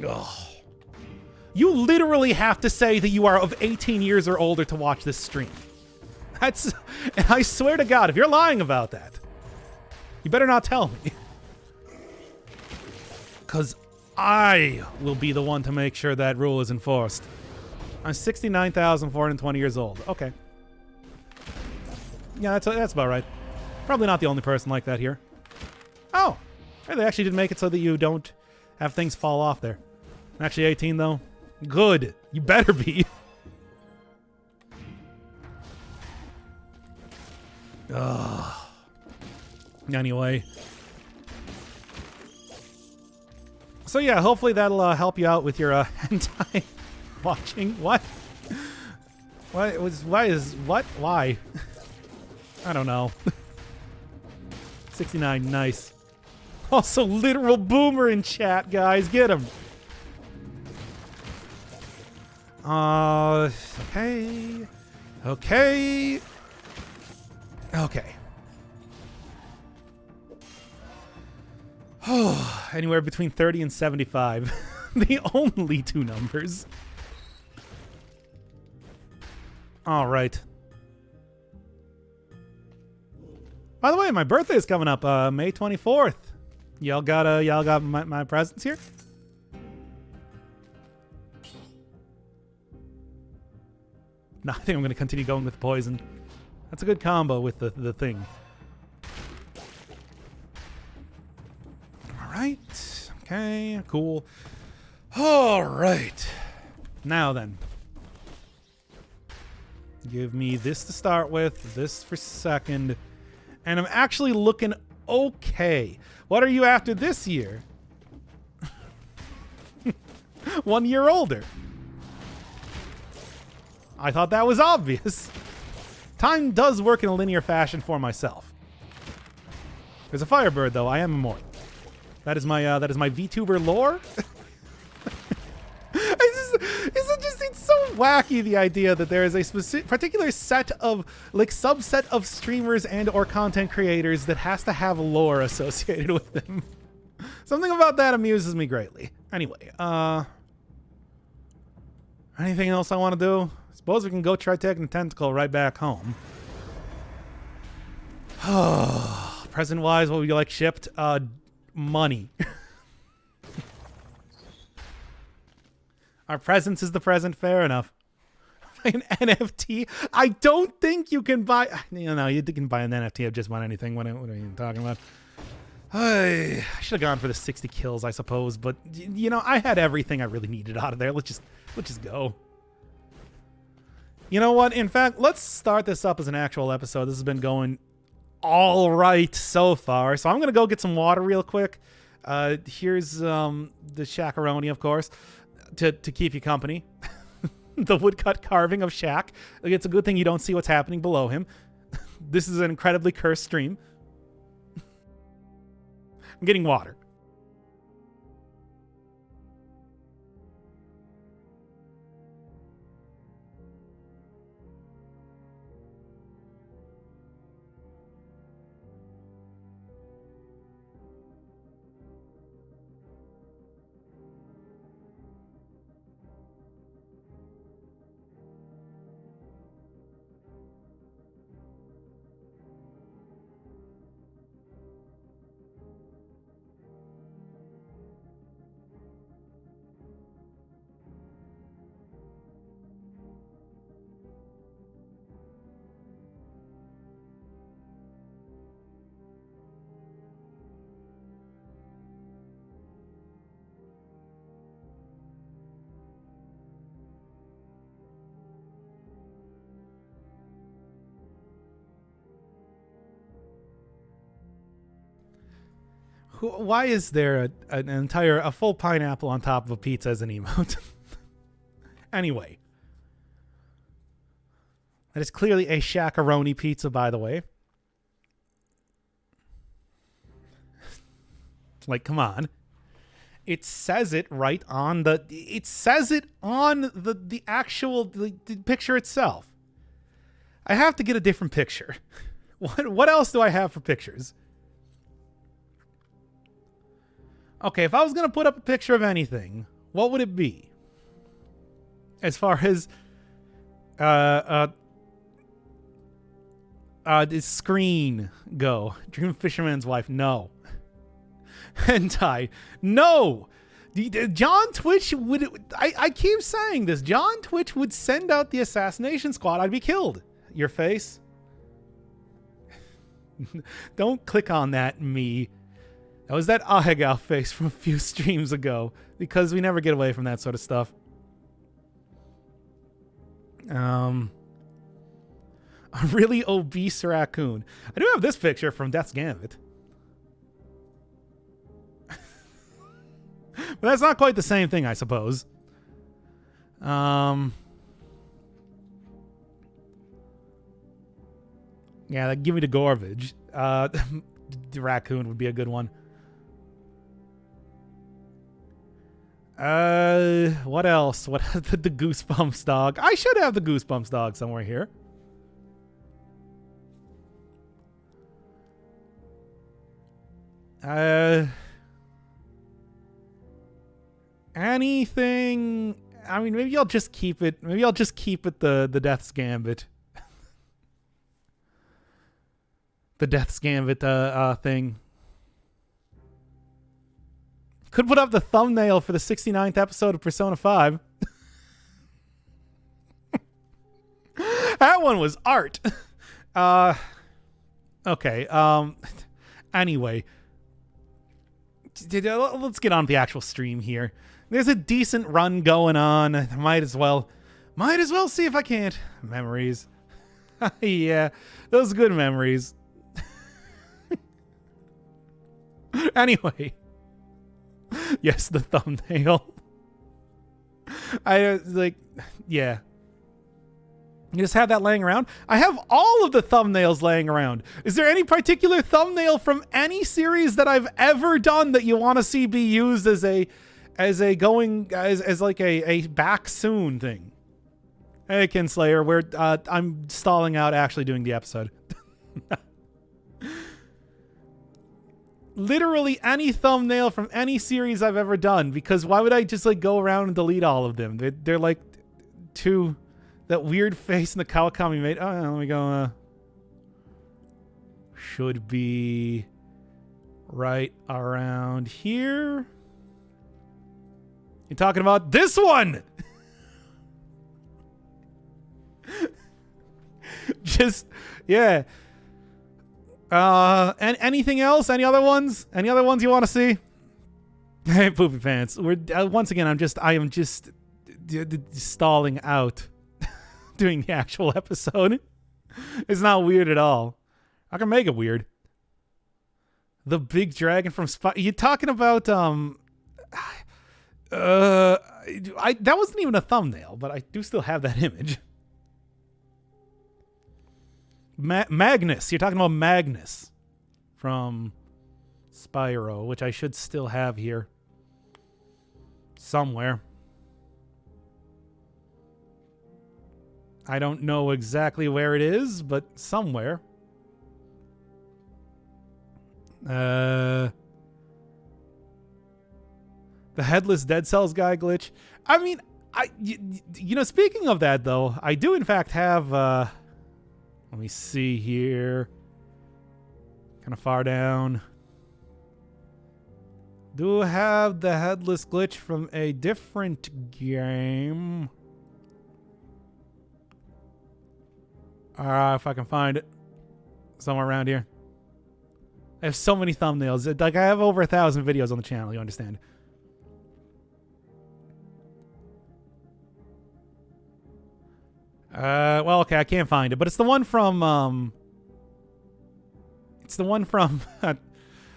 Oh. You literally have to say that you are of 18 years or older to watch this stream. And I swear to God, if you're lying about that, you better not tell me. Because I will be the one to make sure that rule is enforced. I'm 69,420 years old. Okay. Yeah, that's about right. Probably not the only person like that here. Oh, they actually did make it so that you don't have things fall off there. I'm actually 18, though. Good. You better be. Ugh. Anyway. So yeah, hopefully that'll help you out with your hentai watching. What? Why? Why? I don't know. 69, nice. Also, literal boomer in chat, guys. Get him. Okay. Okay. Okay. Anywhere between 30 and 75. The only two numbers. All right. By the way, my birthday is coming up, May 24th. Y'all got my presents here? No, I think I'm gonna continue going with poison. That's a good combo with the thing. All right. Okay. Cool. All right. Now then, give me this to start with. This for second. And I'm actually looking okay. What are you after this year? 1 year older. I thought that was obvious. Time does work in a linear fashion for myself. There's a Firebird, though. I am immortal. That is my VTuber lore. It's so wacky, the idea that there is a particular set of, like, subset of streamers and or content creators that has to have lore associated with them. Something about that amuses me greatly. Anyway, anything else I want to do? Suppose we can go try taking the tentacle right back home. Present-wise, what would you like shipped? Money. Our presence is the present, fair enough. An NFT? I don't think you can buy... No, you can buy an NFT of just about anything. What are you talking about? I should have gone for the 60 kills, I suppose. But, you know, I had everything I really needed out of there. Let's just go. You know what? In fact, let's start this up as an actual episode. This has been going all right so far. So I'm going to go get some water real quick. Here's the shakaroni, of course, to keep you company. The woodcut carving of Shaq. It's a good thing you don't see what's happening below him. This is an incredibly cursed stream. I'm getting water. Why is there a full pineapple on top of a pizza as an emote? Anyway. That is clearly a shakaroni pizza, by the way. Like, come on. It says it right on the... It says it on the actual the picture itself. I have to get a different picture. What else do I have for pictures? Okay, if I was going to put up a picture of anything, what would it be? As far as... Does screen go? Dream Fisherman's Wife, no. Hentai, no. John Twitch would... I keep saying this. John Twitch would send out the assassination squad. I'd be killed. Your face? Don't click on that, me. That was that Ahegao face from a few streams ago. Because we never get away from that sort of stuff. A really obese raccoon. I do have this picture from Death's Gambit. But that's not quite the same thing, I suppose. Yeah, give me the garbage. The raccoon would be a good one. What else? What the Goosebumps dog? I should have the Goosebumps dog somewhere here. Anything? I mean, maybe I'll just keep it. Maybe I'll just keep it the Death's Gambit. The Death's Gambit thing. Could put up the thumbnail for the 69th episode of Persona 5. That one was art. Okay. Anyway. Let's get on to the actual stream here. There's a decent run going on. Might as well see if I can't. Memories. Yeah, those good memories. Anyway. Yes, the thumbnail. Yeah. You just have that laying around? I have all of the thumbnails laying around. Is there any particular thumbnail from any series that I've ever done that you want to see be used as a back soon thing? Hey, Kinslayer, I'm stalling out actually doing the episode. Literally any thumbnail from any series I've ever done, because why would I just go around and delete all of them? They're like too... That weird face in the Kawakami made. Oh, let me go. Should be right around here. You're talking about this one. Just, yeah. And anything else? Any other ones? Any other ones you want to see? Hey, Poopy Pants. We're once again. I am just stalling out. Doing the actual episode. It's not weird at all. I can make it weird. The big dragon from You're talking about that wasn't even a thumbnail, but I do still have that image. Magnus. You're talking about Magnus from Spyro, which I should still have here somewhere. I don't know exactly where it is, but somewhere. The Headless Dead Cells guy glitch. I mean, speaking of that, though, I do in fact have, let me see here. Kind of far down. Do have the Headless glitch from a different game. If I can find it somewhere around here. I have so many thumbnails. I have over 1,000 videos on the channel, you understand. Well, okay, I can't find it, but it's the one from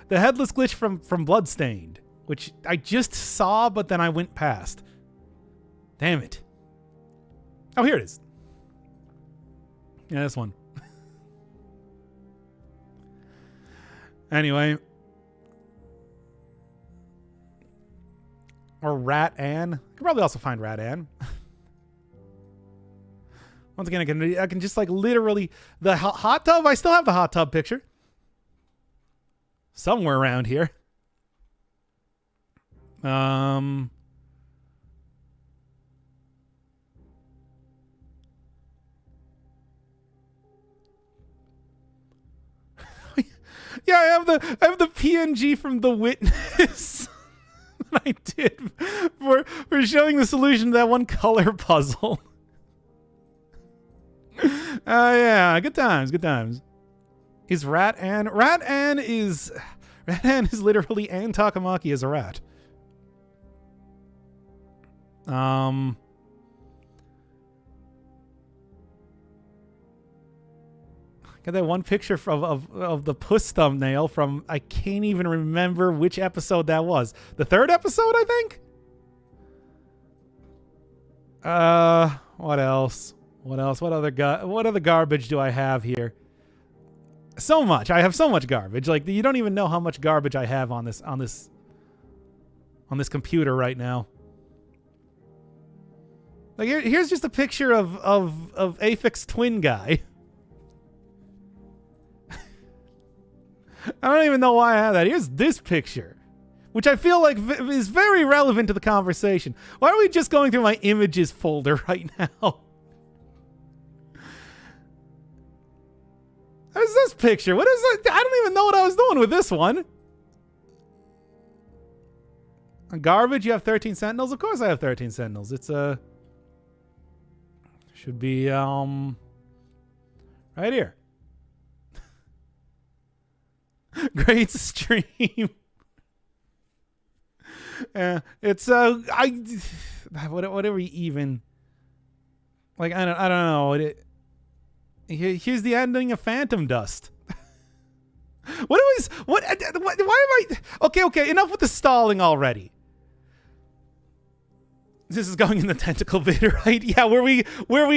The headless glitch from Bloodstained, which I just saw, but then I went past. Damn it. Oh, here it is. Yeah, this one. Anyway. Or Rat Ann. I could probably also find Rat Ann. Once again, I can just like literally the hot tub. I still have the hot tub picture somewhere around here. Yeah, I have the PNG from The Witness. I did for showing the solution to that one color puzzle. Yeah, good times. Is Rat Ann? Rat Ann is literally Ann Takamaki as a rat. Got that one picture of the puss thumbnail from, I can't even remember which episode that was. The third episode, I think? What else? What other garbage do I have here? So much. I have so much garbage. Like, you don't even know how much garbage I have on this computer right now. Like, here's just a picture of Aphex Twin guy. I don't even know why I have that. Here's this picture, which I feel like is very relevant to the conversation. Why are we just going through my images folder right now? What is this picture? What is that? I don't even know what I was doing with this one. Garbage, you have 13 Sentinels? Of course I have 13 Sentinels. It's should be right here. Great stream. It's whatever you even like. I don't know. Here's the ending of Phantom Dust. Why am I? Okay. Enough with the stalling already. This is going in the tentacle vid, right? Yeah, where we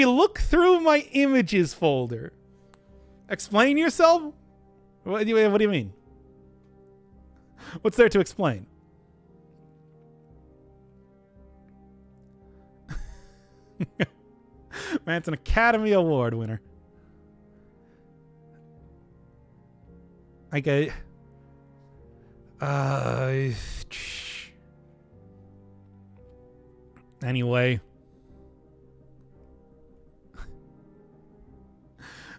look through my images folder. Explain yourself. What do you mean? What's there to explain? Man, it's an Academy Award winner. Okay. Anyway.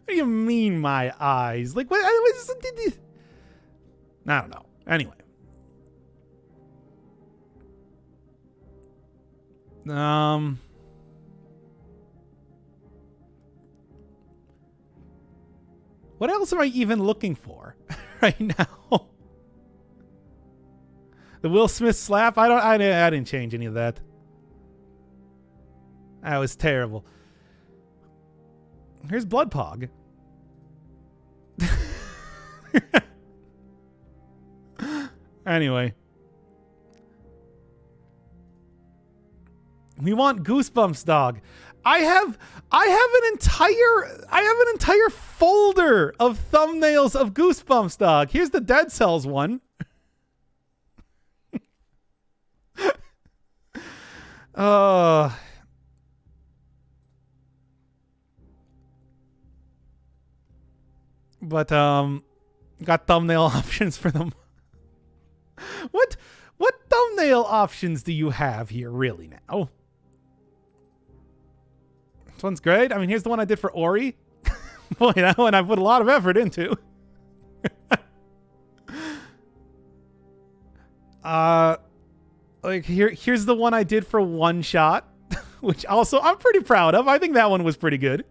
What do you mean, my eyes? Like, what? I don't know. Anyway. What else am I even looking for right now? The Will Smith slap? I didn't change any of that. That was terrible. Here's Bloodpog. Anyway. We want Goosebumps dog. I have an entire folder of thumbnails of Goosebumps dog. Here's the Dead Cells one. But got thumbnail options for them. What thumbnail options do you have here really now? This one's great. I mean, here's the one I did for Ori. Boy, that one I put a lot of effort into. Like here's the one I did for One Shot, which also I'm pretty proud of. I think that one was pretty good.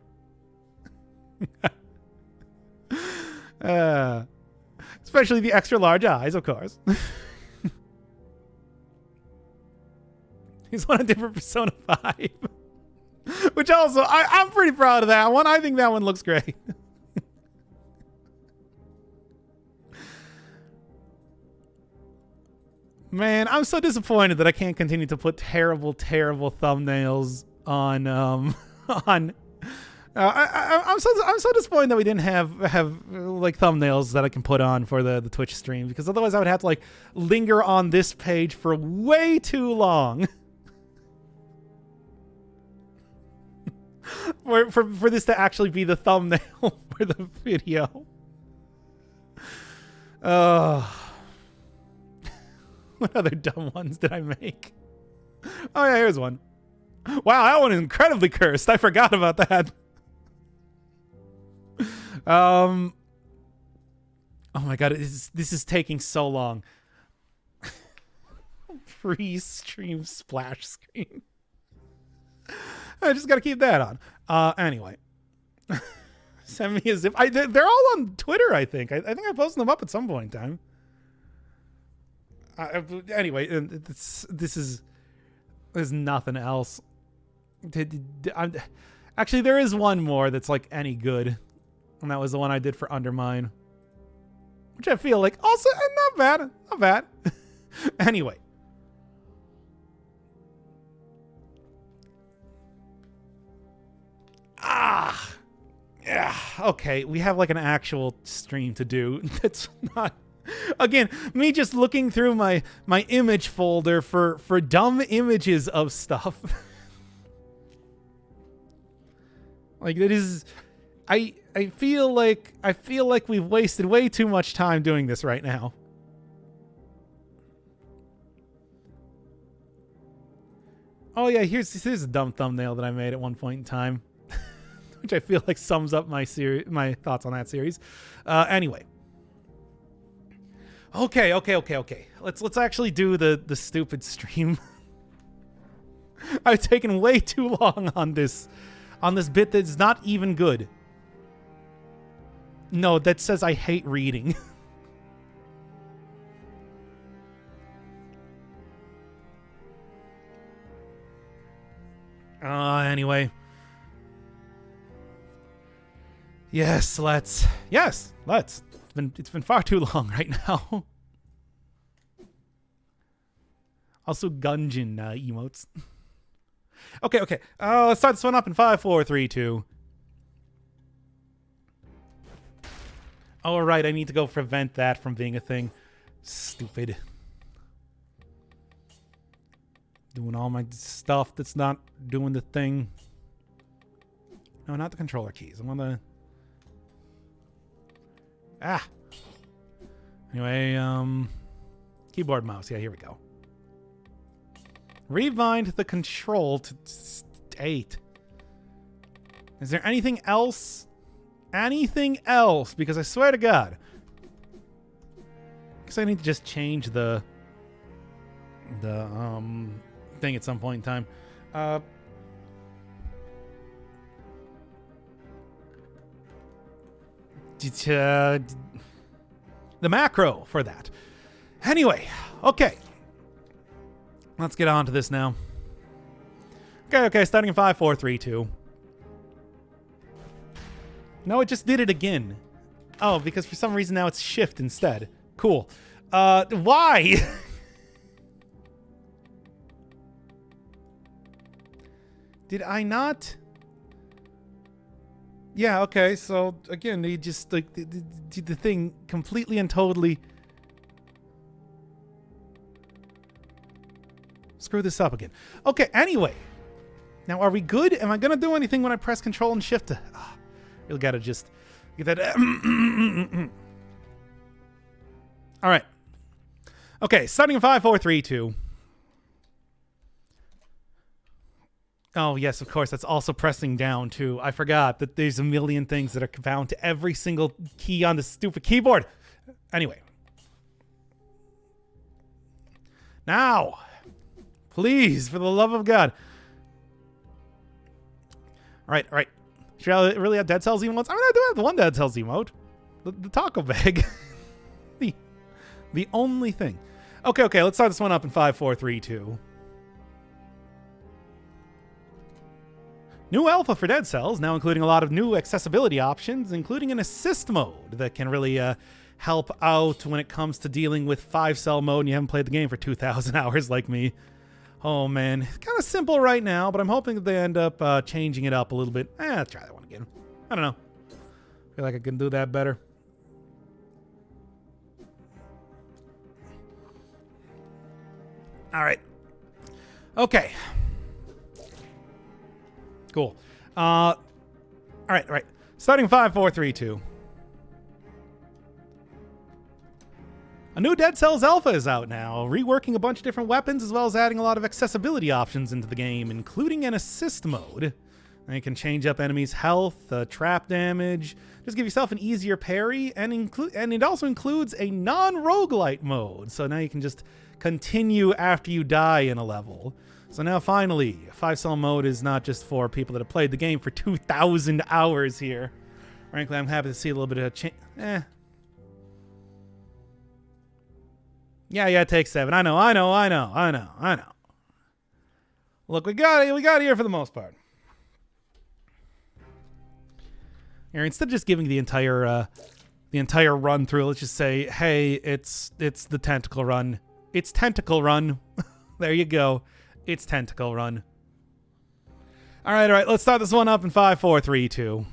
Especially the extra large eyes, of course. Here's one I did for Persona 5. Which also, I'm pretty proud of that one. I think that one looks great. Man, I'm so disappointed that I can't continue to put terrible, terrible thumbnails on on. I'm so disappointed that we didn't have like thumbnails that I can put on for the Twitch stream, because otherwise I would have to like linger on this page for way too long for this to actually be the thumbnail for the video. What other dumb ones did I make? Oh yeah, here's one. Wow, that one is incredibly cursed. I forgot about that. Oh my god, this is taking so long. Pre-stream splash screen. I just gotta keep that on. Anyway. Send me a zip. They're all on Twitter, I think. I think I posted them up at some point in time. Anyway, there's nothing else. Actually, there is one more that's like any good, and that was the one I did for Undermine, which I feel like also not bad. Anyway, yeah, okay, we have like an actual stream to do. That's not. Again, me just looking through my image folder for dumb images of stuff. Like it is, I feel like we've wasted way too much time doing this right now. Oh yeah, here's a dumb thumbnail that I made at one point in time, which I feel like sums up my thoughts on that series. Anyway. Okay. Let's actually do the stupid stream. I've taken way too long on this bit that's not even good. No, that says I hate reading. Anyway. Yes, let's. It's been far too long right now. Also, Gungeon emotes. Okay. Let's start this one up in 5, 4, 3, 2. All right, I need to go prevent that from being a thing. Stupid. Doing all my stuff that's not doing the thing. No, not the controller keys. I'm on the... Anyway, keyboard, mouse. Yeah, here we go. Rewind the control to 8. Is there anything else? Anything else? Because I swear to God. I guess I need to just change the thing at some point in time. The macro for that. Anyway, okay. Let's get on to this now. Okay, starting in 5, 4, 3, 2. No, it just did it again. Oh, because for some reason now it's shift instead. Cool. Why? Did I not? Yeah, okay, so again, they just like did the thing completely and totally screw this up again. Okay, anyway. Now, are we good? Am I going to do anything when I press Control and Shift? You'll got to just get that. All right. Okay, starting in 5, 4, 3, 2. Oh, yes, of course. That's also pressing down, too. I forgot that there's a million things that are bound to every single key on this stupid keyboard. Anyway. Now, please, for the love of God. All right. Should I really have Dead Cells emotes? I mean, I do have the one Dead Cells emote. The taco bag. the only thing. Okay, let's start this one up in 5, 4, 3, 2. New alpha for Dead Cells, now including a lot of new accessibility options, including an assist mode that can really help out when it comes to dealing with 5-cell mode and you haven't played the game for 2,000 hours like me. Oh, man. It's kind of simple right now, but I'm hoping that they end up changing it up a little bit. Let's try that one again. I don't know. I feel like I can do that better. All right. Okay. Cool. All right. Starting 5, 4, 3, 2. A new Dead Cells Alpha is out now, reworking a bunch of different weapons as well as adding a lot of accessibility options into the game, including an assist mode. And you can change up enemies' health, trap damage, just give yourself an easier parry, and it also includes a non-roguelite mode. So now you can just continue after you die in a level. So now finally, 5-cell mode is not just for people that have played the game for 2,000 hours here. Frankly, I'm happy to see a little bit of change. Yeah, it takes 7. I know. Look, we got it here for the most part. Here, instead of just giving the entire run through, let's just say, hey, it's the tentacle run. It's tentacle run. There you go. It's tentacle run. All right. Let's start this one up in 5, 4, 3, 2.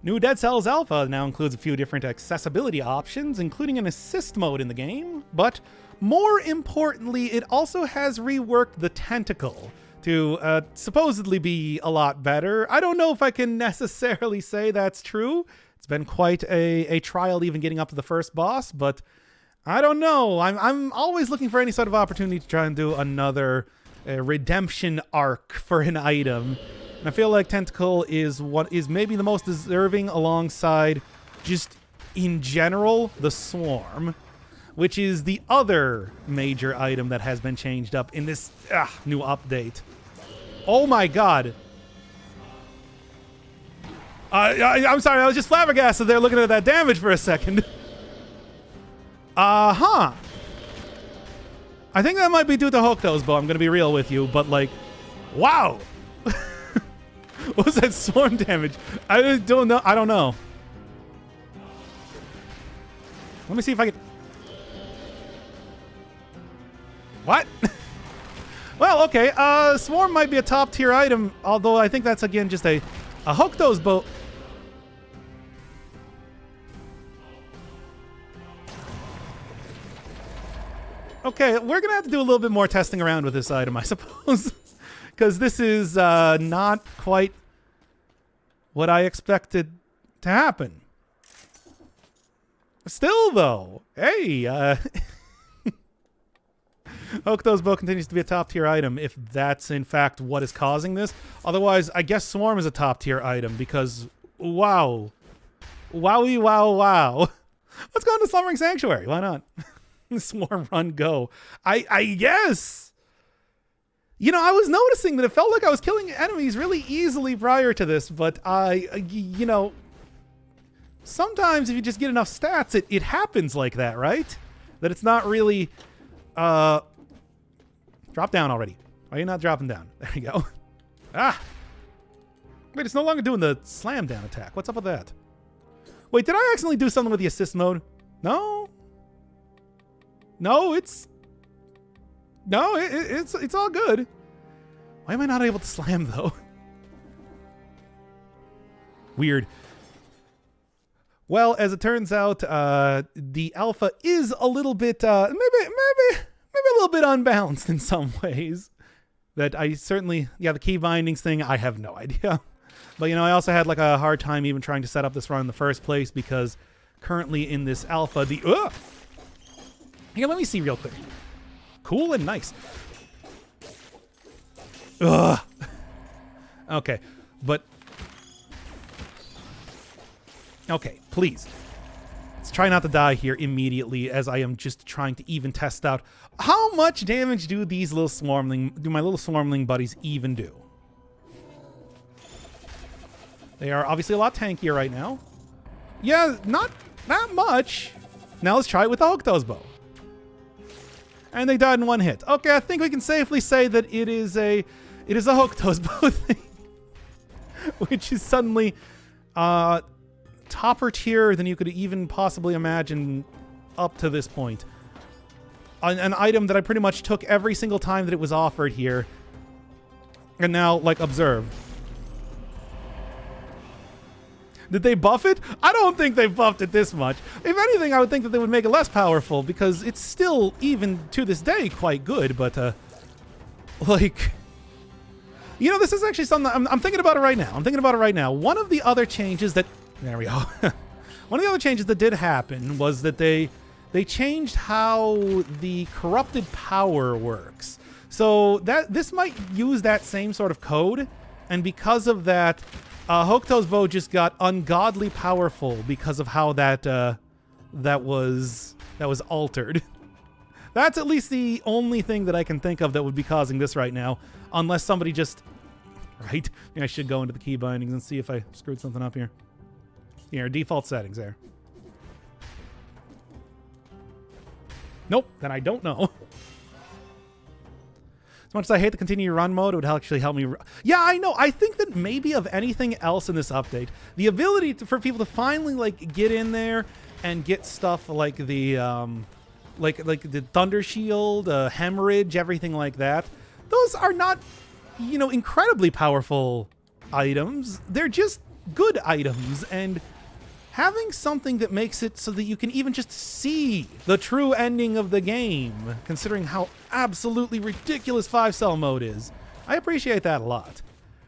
New Dead Cells Alpha now includes a few different accessibility options, including an assist mode in the game, but more importantly, it also has reworked the tentacle to supposedly be a lot better. I don't know if I can necessarily say that's true. It's been quite a trial even getting up to the first boss, but I don't know. I'm always looking for any sort of opportunity to try and do another redemption arc for an item. And I feel like Tentacle is what is maybe the most deserving alongside just in general the Swarm, which is the other major item that has been changed up in this new update. Oh my god. I'm sorry, I was just flabbergasted there looking at that damage for a second. I think that might be due to Hokuto's bow, I'm going to be real with you, but like, wow. What was that swarm damage? I don't know. Let me see if I can... What? Well, okay. Swarm might be a top tier item, although I think that's again just a Hokuto's bow. Okay, we're gonna have to do a little bit more testing around with this item, I suppose. Because this is not quite what I expected to happen. Still, though, hey, Hokuto's bow continues to be a top-tier item if that's, in fact, what is causing this. Otherwise, I guess Swarm is a top-tier item because, wow. Wowie, wow. Let's go into Slumbering Sanctuary. Why not? Swarm, run, go. I guess... You know, I was noticing that it felt like I was killing enemies really easily prior to this, but you know, sometimes if you just get enough stats, it happens like that, right? That it's not really, drop down already. Why are you not dropping down? There you go. Wait, it's no longer doing the slam down attack. What's up with that? Wait, did I accidentally do something with the assist mode? No, it's all good. Why am I not able to slam though? Weird. Well, as it turns out, the alpha is a little bit maybe a little bit unbalanced in some ways. That I certainly, the key bindings thing, I have no idea. But you know, I also had like a hard time even trying to set up this run in the first place because currently in this alpha, here, let me see real quick. Cool and nice. Ugh. Okay, but... Okay, please. Let's try not to die here immediately as I am just trying to even test out how much damage do my little swarmling buddies even do. They are obviously a lot tankier right now. Yeah, not that much. Now let's try it with the Hokuto's bow. And they died in one hit. Okay, I think we can safely say that it is a Hokuto's bow thing. Which is suddenly topper tier than you could even possibly imagine up to this point. An item that I pretty much took every single time that it was offered here. And now, like, observe. Did they buff it? I don't think they buffed it this much. If anything, I would think that they would make it less powerful because it's still, even to this day, quite good. But, like... You know, this is actually something... I'm thinking about it right now. One of the other changes that... There we go. One of the other changes that did happen was that they changed how the corrupted power works. So this might use that same sort of code, and because of that, Hokuto's bow just got ungodly powerful because of how that was altered. That's at least the only thing that I can think of that would be causing this right now, unless somebody just... Right? I should go into the key bindings and see if I screwed something up here. Here, default settings there. Nope, then I don't know. As much as I hate the continue run mode, it would actually help me... Yeah, I know. I think that maybe of anything else in this update, the ability for people to finally, like, get in there and get stuff like the, like the Thunder Shield, Hemorrhage, everything like that, those are not, you know, incredibly powerful items. They're just good items, and having something that makes it so that you can even just see the true ending of the game, considering how absolutely ridiculous 5-cell mode is, I appreciate that a lot.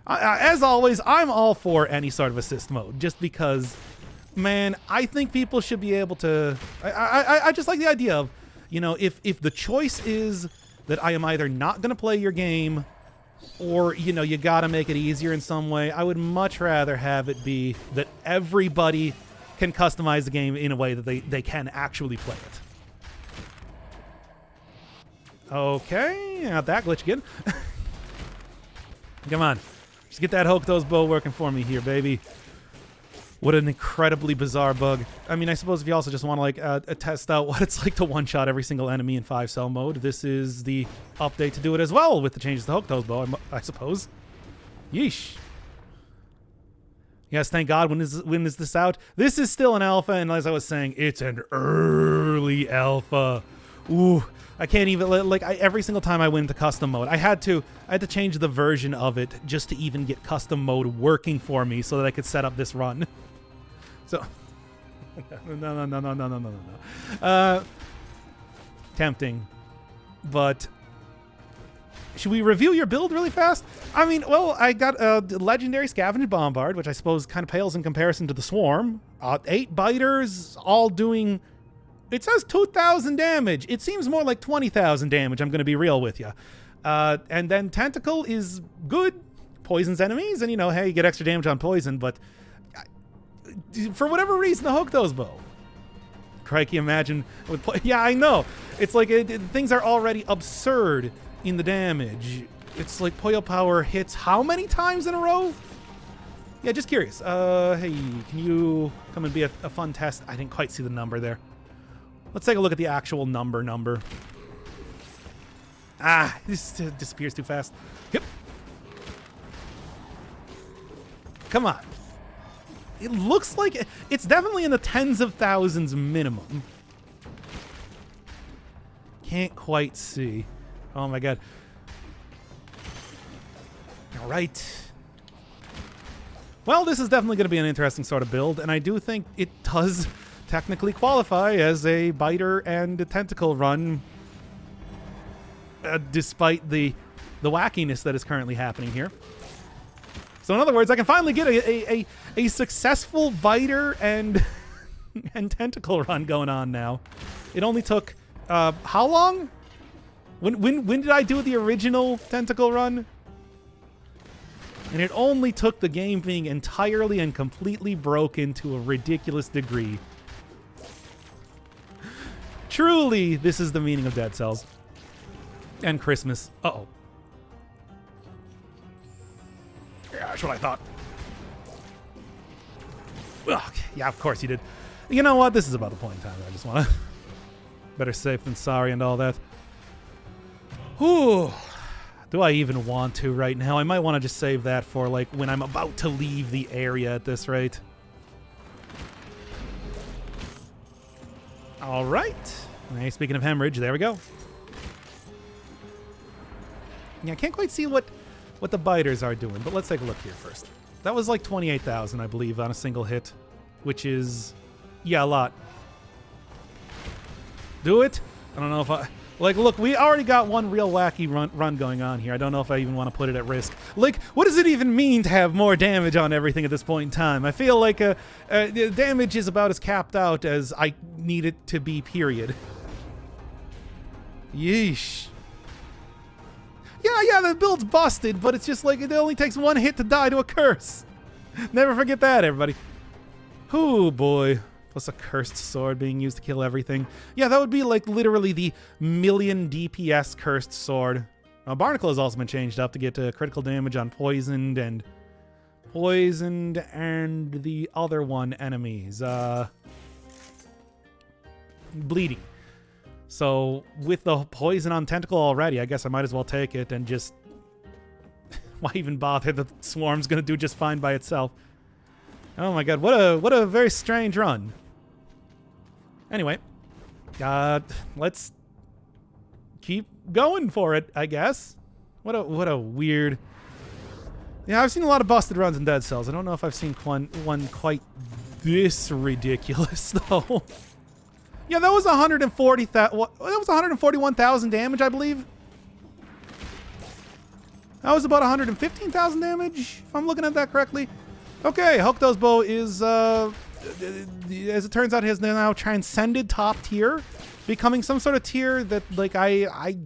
As always, I'm all for any sort of assist mode, just because, man, I think people should be able to... I just like the idea of, you know, if the choice is that I am either not going to play your game, or, you know, you got to make it easier in some way, I would much rather have it be that everybody can customize the game in a way that they can actually play it. Okay, not that glitch again. Come on. Just get that Hokuto's bow working for me here, baby. What an incredibly bizarre bug. I mean, I suppose if you also just want to, like, test out what it's like to one-shot every single enemy in 5-cell mode, this is the update to do it as well with the changes to Hokuto's bow, I suppose. Yeesh. Yes, thank God. When is this out? This is still an alpha, and as I was saying, it's an early alpha. Ooh, I can't even, like, every single time I went into custom mode, I had to change the version of it just to even get custom mode working for me so that I could set up this run. So, no. Tempting, but should we review your build really fast? I mean, well, I got a legendary Scavenge Bombard, which I suppose kind of pales in comparison to the Swarm. 8 biters, all doing... It says 2,000 damage. It seems more like 20,000 damage, I'm going to be real with you. And then Tentacle is good. Poisons enemies, and, you know, hey, you get extra damage on poison, but... for whatever reason, the Hokuto's bow. Crikey, imagine... yeah, I know. It's like things are already absurd in the damage. It's like Poyo Power hits how many times in a row? Yeah, just curious. Hey, can you come and be a fun test? I didn't quite see the number there. Let's take a look at the actual number. Ah, this disappears too fast. Yep. Come on. It looks like it's definitely in the tens of thousands minimum. Can't quite see. Oh my God. All right. Well, this is definitely going to be an interesting sort of build, and I do think it does technically qualify as a biter and a tentacle run, despite the wackiness that is currently happening here. So in other words, I can finally get a successful biter and and tentacle run going on now. It only took how long? When did I do the original tentacle run? And it only took the game being entirely and completely broken to a ridiculous degree. Truly, this is the meaning of Dead Cells. And Christmas. Uh-oh. Yeah, that's what I thought. Ugh, yeah, of course you did. You know what? This is about the point in time. I just want to... Better safe than sorry and all that. Whew. Do I even want to right now? I might want to just save that for, like, when I'm about to leave the area at this rate. All right. Hey, speaking of hemorrhage, there we go. Yeah, I can't quite see what the biters are doing, but let's take a look here first. That was like 28,000, I believe, on a single hit, which is, yeah, a lot. Do it? I don't know if I... Like, look, we already got one real wacky run going on here. I don't know if I even want to put it at risk. Like, what does it even mean to have more damage on everything at this point in time? I feel like the damage is about as capped out as I need it to be, period. Yeesh. Yeah, the build's busted, but it's just like it only takes one hit to die to a curse. Never forget that, everybody. Oh, boy. Plus a cursed sword being used to kill everything. Yeah, that would be like literally the million DPS cursed sword. Barnacle has also been changed up to get critical damage on poisoned and the other one enemies. Bleeding. So with the poison on tentacle already, I guess I might as well take it and just... Why even bother? The swarm's gonna do just fine by itself. Oh my god, what a very strange run. Anyway, let's keep going for it, I guess. What a weird... Yeah, I've seen a lot of busted runs in Dead Cells. I don't know if I've seen one quite this ridiculous, though. Yeah, that was 141,000 damage, I believe. That was about 115,000 damage, if I'm looking at that correctly. Okay, Hokuto's bow is, as it turns out, has now transcended top tier, becoming some sort of tier that, like, I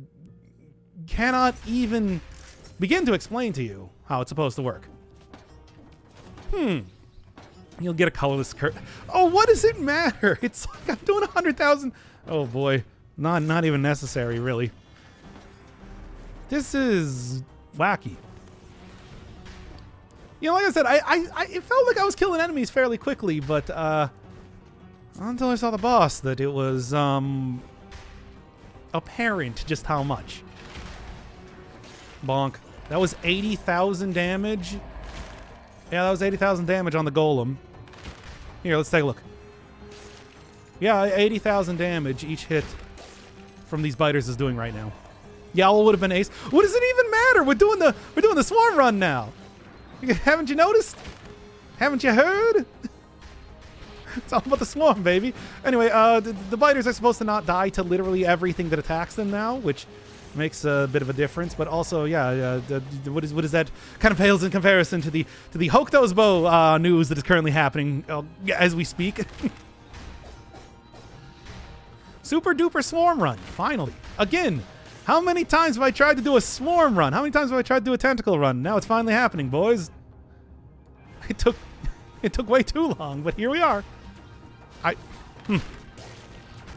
cannot even begin to explain to you how it's supposed to work. You'll get a colorless curse. Oh, what does it matter? It's like I'm doing 100,000. Oh boy, not even necessary, really. This is wacky. You know, like I said, it felt like I was killing enemies fairly quickly, but until I saw the boss, that it was apparent just how much. Bonk. That was 80,000 damage. Yeah, that was 80,000 damage on the golem. Here, let's take a look. Yeah, 80,000 damage each hit from these biters is doing right now. Yowl would have been ace. What does it even matter? We're doing the swarm run now. Haven't you noticed? Haven't you heard? It's all about the swarm, baby. Anyway, the biters are supposed to not die to literally everything that attacks them now, which makes a bit of a difference. But also, yeah, what is that? Kind of pales in comparison to the Hokuto's bow news that is currently happening as we speak. Super duper swarm run, finally. Again, how many times have I tried to do a swarm run? How many times have I tried to do a tentacle run? Now it's finally happening, boys. It took way too long, but here we are.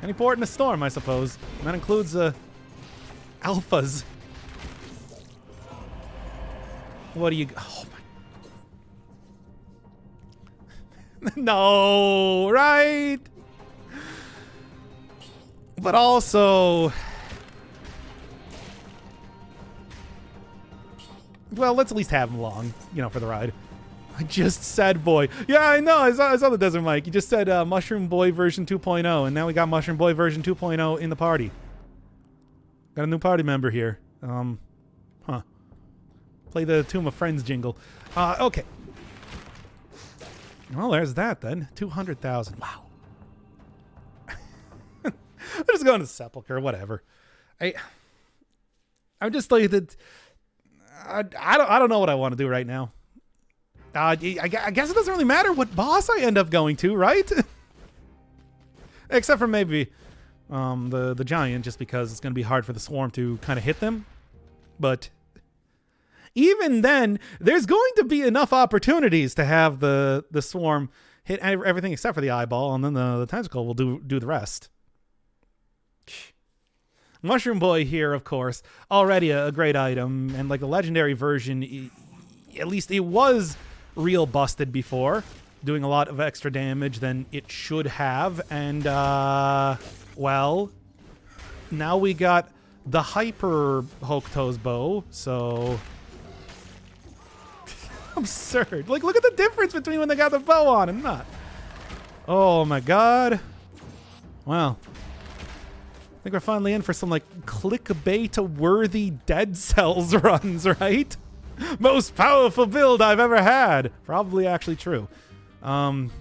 Any port in a storm, I suppose. And that includes alphas. What do you... Oh my... No, right? But also... Well, let's at least have him along, you know, for the ride. I just said boy. Yeah, I know. I saw the Desert Mike. You just said Mushroom Boy version 2.0, and now we got Mushroom Boy version 2.0 in the party. Got a new party member here. Huh. Play the Tomb of Friends jingle. Okay. Well, there's that then. 200,000. Wow. I'm just going to Sepulchre, whatever. I'm just like that. I don't know what I want to do right now. I guess it doesn't really matter what boss I end up going to, right? Except for maybe the giant, just because it's going to be hard for the swarm to kind of hit them. But even then, there's going to be enough opportunities to have the swarm hit everything except for the eyeball, and then the tentacle will do the rest. Mushroom Boy here, of course, already a great item, and like the legendary version, at least it was real busted before, doing a lot of extra damage than it should have, and well, now we got the hyper Hokuto's bow, so absurd. Like, look at the difference between when they got the bow on and not. Oh my god. Well, I think we're finally in for some, like, clickbait-worthy Dead Cells runs, right? Most powerful build I've ever had. Probably actually true. Also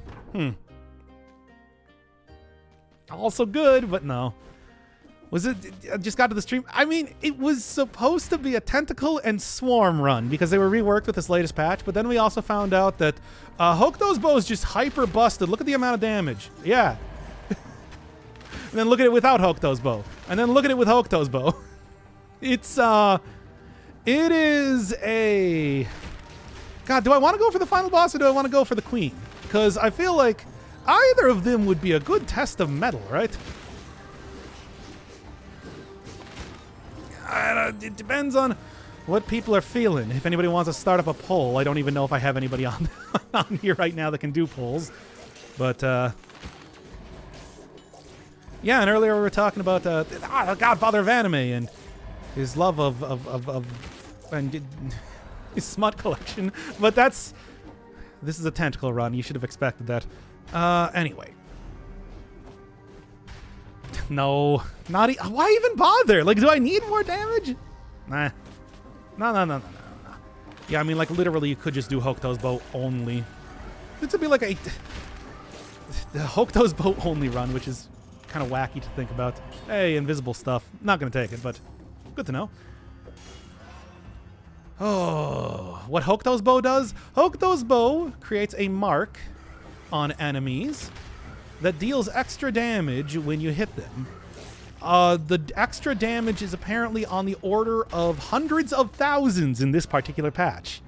good, but no. Was it? I just got to the stream. I mean, it was supposed to be a Tentacle and Swarm run because they were reworked with this latest patch, but then we also found out that Hokuto's bow is just hyper busted. Look at the amount of damage. Yeah. And then look at it without Hokuto's bow. And then look at it with Hokuto's bow. It is a... God, do I want to go for the final boss or do I want to go for the queen? Because I feel like either of them would be a good test of metal, right? It depends on what people are feeling. If anybody wants to start up a poll, I don't even know if I have anybody on here right now that can do polls. But, yeah, and earlier we were talking about the Godfather of anime and his love of his smut collection. But this is a Tentacle run. You should have expected that. Anyway. No, why even bother? Like, do I need more damage? Nah. No. Yeah, I mean, like, literally, you could just do Hokuto's bow only. This would be like the Hokuto's bow only run, which is kind of wacky to think about. Hey, invisible stuff. Not gonna take it, but good to know. Oh, what Hokuto's bow does? Hokuto's bow creates a mark on enemies that deals extra damage when you hit them. The extra damage is apparently on the order of hundreds of thousands in this particular patch.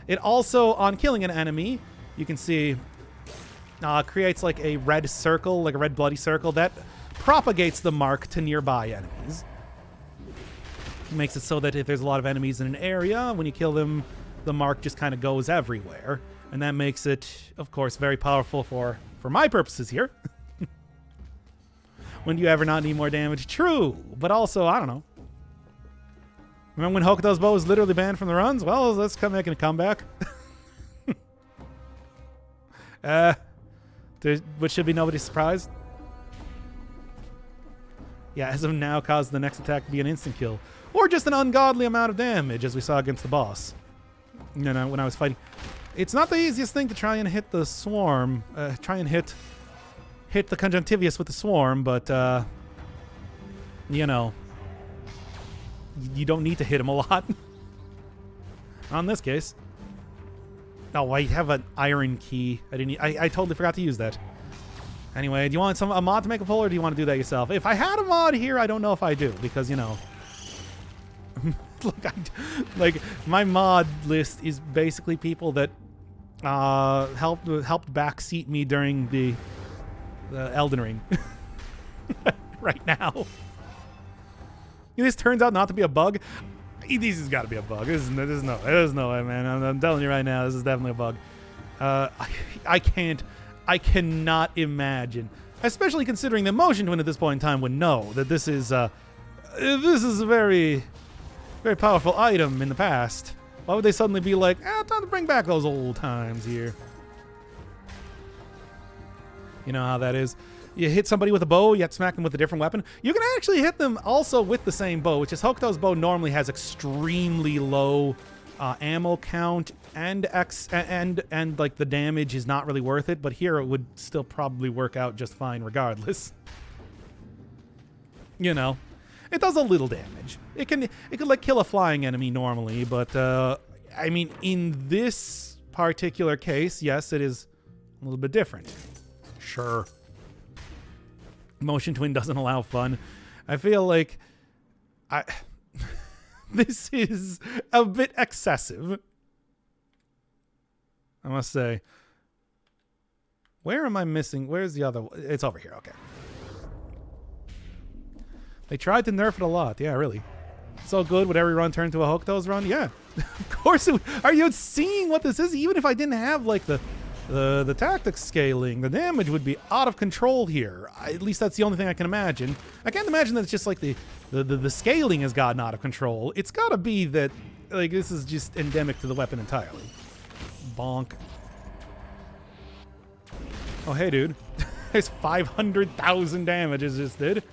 It also, on killing an enemy, you can see, creates like a red circle, like a red bloody circle that propagates the mark to nearby enemies. It makes it so that if there's a lot of enemies in an area, when you kill them, the mark just kind of goes everywhere. And that makes it, of course, very powerful for my purposes here. When do you ever not need more damage? True, but also, I don't know. Remember when Hokuto's bow was literally banned from the runs? Well, let's come making a comeback. Which should be nobody's surprise. Yeah, as of now, cause the next attack to be an instant kill. Or just an ungodly amount of damage, as we saw against the boss. You know, when I was fighting. It's not the easiest thing to try and hit the swarm. Try and hit the conjunctivius with the swarm, but, you know, you don't need to hit him a lot. On this case. Oh, I have an iron key. I totally forgot to use that. Anyway, do you want a mod to make a poll, or do you want to do that yourself? If I had a mod here, I don't know if I do, because, you know... Look, like, my mod list is basically people that helped backseat me during the Elden Ring. Right now. This turns out not to be a bug. This has got to be a bug. There's no way, man. I'm telling you right now, this is definitely a bug. I cannot imagine, especially considering the Motion Twin at this point in time would know that this is a very, very powerful item in the past. Why would they suddenly be like, time to bring back those old times here? You know how that is. You hit somebody with a bow, you have to smack them with a different weapon. You can actually hit them also with the same bow, which is Hokuto's bow normally has extremely low ammo count and like the damage is not really worth it, but here it would still probably work out just fine regardless. You know, it does a little damage. It can like kill a flying enemy normally, but I mean, in this particular case, yes, it is a little bit different. Sure. Motion Twin doesn't allow fun. I feel like this is a bit excessive, I must say. Where am I missing? Where's the other one? It's over here. Okay. They tried to nerf it a lot. Yeah, really. So good. Would every run turn to a Hokuto's run? Yeah. Of course it would. Are you seeing what this is? Even if I didn't have like the tactics scaling, the damage would be out of control here. At least that's the only thing I can imagine. I can't imagine that it's just like the scaling has gotten out of control. It's got to be that like this is just endemic to the weapon entirely. Bonk. Oh, hey, dude. There's 500,000 damage it just did.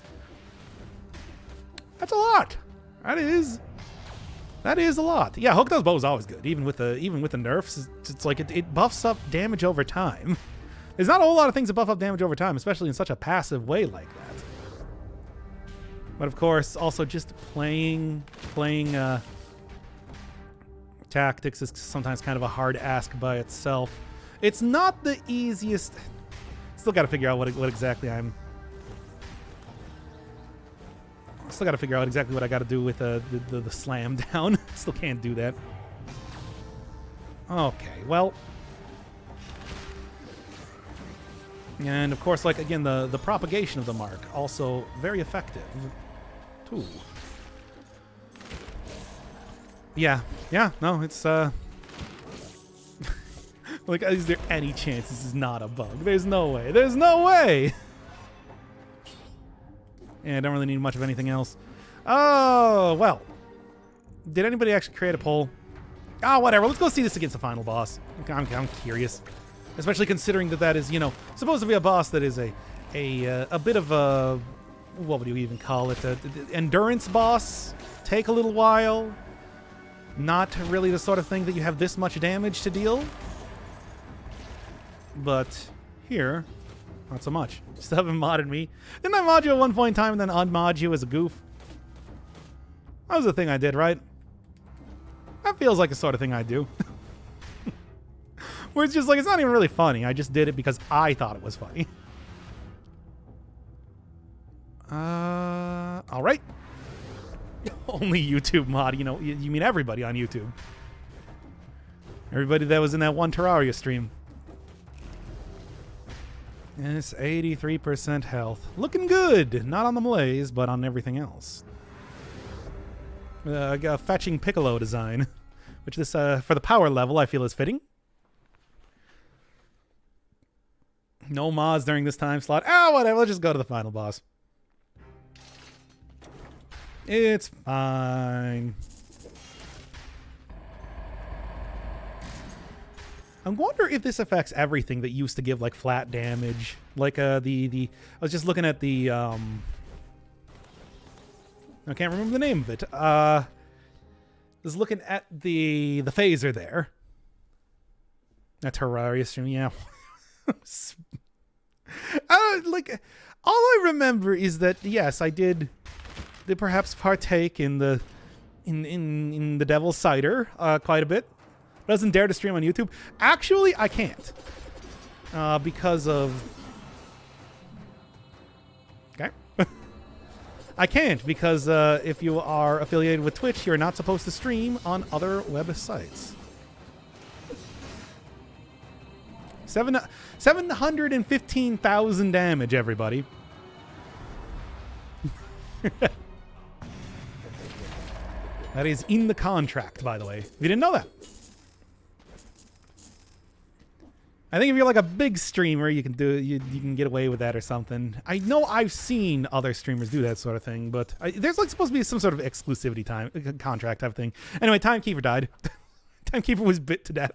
That is a lot. Yeah, Hooked Bow is always good. Even with the nerfs, it's like it buffs up damage over time. There's not a whole lot of things that buff up damage over time, especially in such a passive way like that. But of course, also just playing tactics is sometimes kind of a hard ask by itself. It's not the easiest. Still got to figure out what exactly I'm. Still got to figure out exactly what I got to do with the slam down. Still can't do that. Okay, well. And of course, like again, the propagation of the mark also very effective too. Yeah, no, it's like, is there any chance this is not a bug? There's no way. There's no way. And I don't really need much of anything else. Oh, well. Did anybody actually create a poll? Ah, whatever. Let's go see this against the final boss. I'm curious. Especially considering that is, supposed to be a boss that is a bit of a, what would you even call it? A endurance boss. Take a little while. Not really the sort of thing that you have this much damage to deal. But here, not so much. Still haven't modded me. Didn't I mod you at one point in time and then unmod you as a goof? That was the thing I did, right? That feels like the sort of thing I do. Where it's just like, it's not even really funny. I just did it because I thought it was funny. All right. Only YouTube mod, you mean everybody on YouTube. Everybody that was in that one Terraria stream. And it's 83% health. Looking good. Not on the Malaise, but on everything else. I got a fetching Piccolo design, which this, for the power level, I feel is fitting. No mods during this time slot. Ah, whatever. Let's just go to the final boss. It's fine. I wonder if this affects everything that used to give like flat damage. Like I was just looking at the I can't remember the name of it. I was looking at the phaser there. That Terraria stream, yeah. Like all I remember is that yes, I did perhaps partake in the Devil's Cider quite a bit. Doesn't dare to stream on YouTube. Actually, I can't because of. Okay. I can't because if you are affiliated with Twitch, you're not supposed to stream on other websites. 715,000 damage, everybody. That is in the contract, by the way. If you didn't know that. I think if you're like a big streamer, you can get away with that or something. I know I've seen other streamers do that sort of thing, but there's like supposed to be some sort of exclusivity contract type thing. Anyway, Timekeeper died. Timekeeper was bit to death.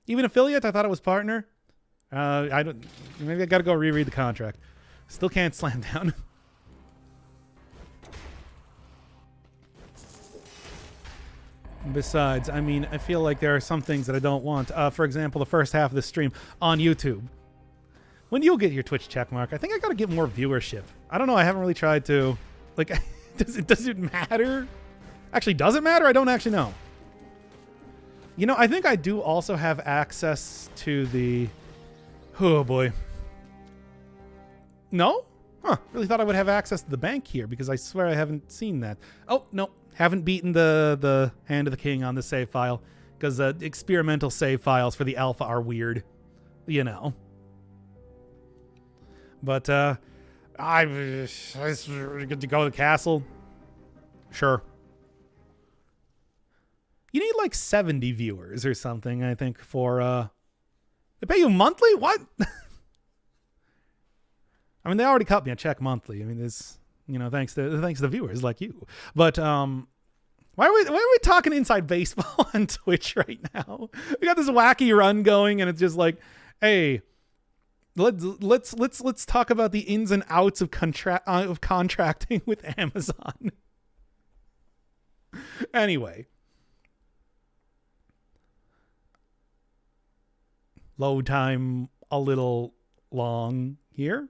Even affiliate, I thought it was partner. Maybe I gotta go reread the contract. Still can't slam down. Besides, I mean, I feel like there are some things that I don't want. For example, the first half of the stream on YouTube. When you'll get your Twitch checkmark, I think I gotta get more viewership. I don't know, I haven't really tried to. Like, does it matter? Actually, does it matter? I don't actually know. I think I do also have access to the... Oh, boy. No? Huh. Really thought I would have access to the bank here because I swear I haven't seen that. Oh, no. Haven't beaten the Hand of the King on the save file because experimental save files for the alpha are weird. But I get to go to the castle. Sure. You need like 70 viewers or something, I think, for they pay you monthly? What? I mean, they already cut me a check monthly. I mean, there's thanks to the viewers like you. But why are we talking inside baseball on Twitch right now? We got this wacky run going, and it's just like, hey, Let's talk about the ins and outs of contracting with Amazon. Anyway, load time a little long here.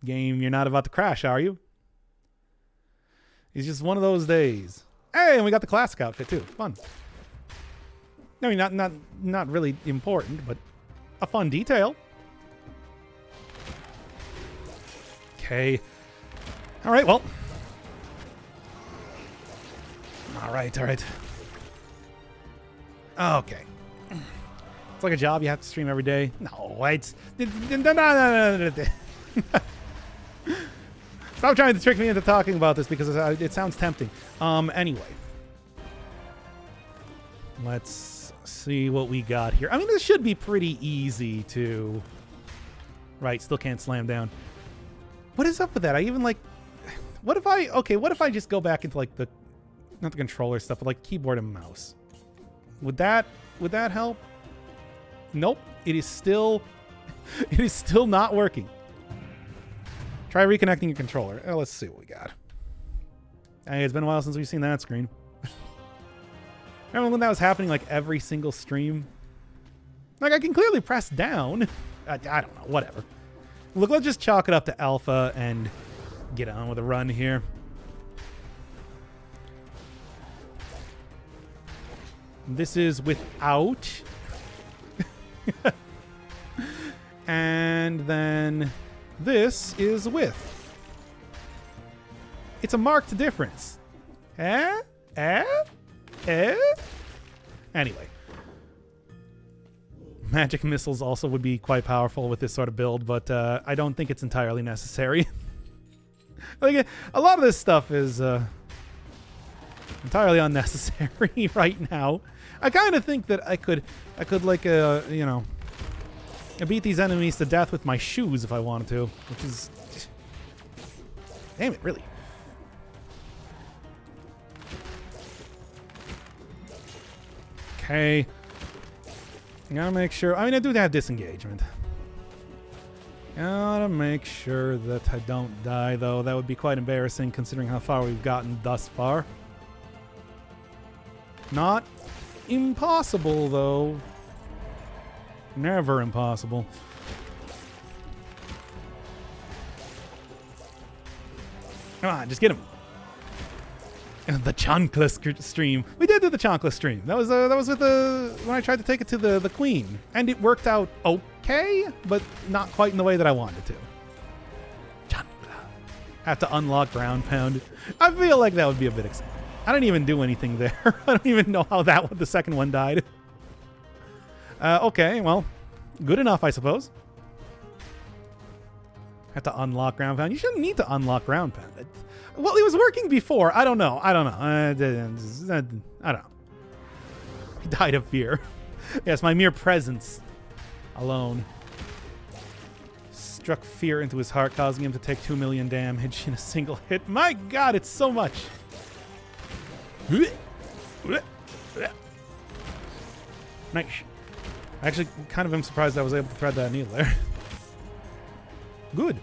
Game, you're not about to crash, are you? It's just one of those days. Hey, and we got the classic outfit too. Fun. I mean, not really important, but a fun detail. Okay. All right, well. All right. Okay. It's like a job you have to stream every day. No, it's... No. Stop trying to trick me into talking about this because it sounds tempting. Anyway. Let's see what we got here. I mean, this should be pretty easy to... Right, still can't slam down. What is up with that? I even like... What if I just go back into like the... Not the controller stuff, but like keyboard and mouse. Would that help? Nope. It is still not working. Try reconnecting your controller. Let's see what we got. Hey, it's been a while since we've seen that screen. Remember when that was happening like every single stream? Like I can clearly press down. I don't know, whatever. Look, let's just chalk it up to alpha and get on with a run here. This is without. And then this is with. It's a marked difference. Anyway. Magic missiles also would be quite powerful with this sort of build, but I don't think it's entirely necessary. Like a lot of this stuff is entirely unnecessary right now. I kind of think that I could like you know, beat these enemies to death with my shoes if I wanted to, which is damn it, really. Okay. Gotta make sure. I mean, I do have disengagement. Gotta make sure that I don't die, though. That would be quite embarrassing considering how far we've gotten thus far. Not impossible, though. Never impossible. Come on, just get him. And the Chancla stream. We did do the Chancla stream. That was with the when I tried to take it to the queen, and it worked out okay, but not quite in the way that I wanted to. Chancla. Have to unlock ground pound. I feel like that would be a bit exciting. I didn't even do anything there. I don't even know how that one, the second one, died. Okay, well, good enough, I suppose. Have to unlock ground pound. You shouldn't need to unlock ground pound. Well, it was working before. I don't know. I don't know. He died of fear. Yes, my mere presence alone struck fear into his heart, causing him to take 2 million damage in a single hit. My God, it's so much. Nice. I actually kind of am surprised I was able to thread that needle there. Good.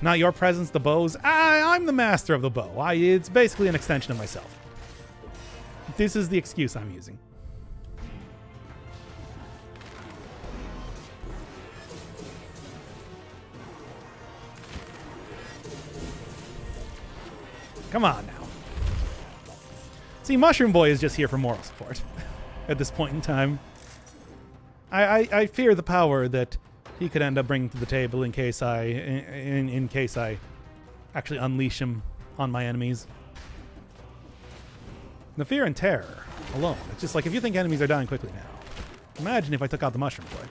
Not your presence, the bows. I'm the master of the bow. It's basically an extension of myself. This is the excuse I'm using. Come on now. See, Mushroom Boy is just here for moral support at this point in time. I fear the power that he could end up bringing to the table in case I actually unleash him on my enemies. The fear and terror alone. It's just like if you think enemies are dying quickly now, imagine if I took out the Mushroom Boy.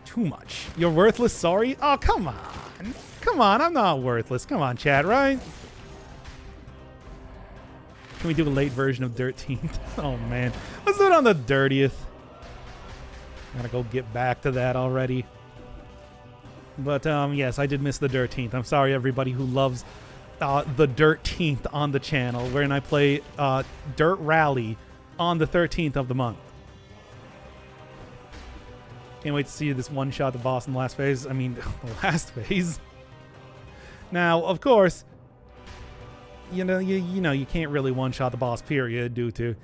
Too much. You're worthless, sorry? Oh, come on. Come on, I'm not worthless. Come on, chat, right? Can we do a late version of 13th? Oh, man. Let's do it on the 30th. Gotta go get back to that already. But, yes, I did miss the 13th. I'm sorry, everybody who loves the 13th on the channel, wherein I play Dirt Rally on the 13th of the month. Can't wait to see this one-shot the boss in the last phase. I mean, the last phase. Now, of course, you know you can't really one-shot the boss, period, due to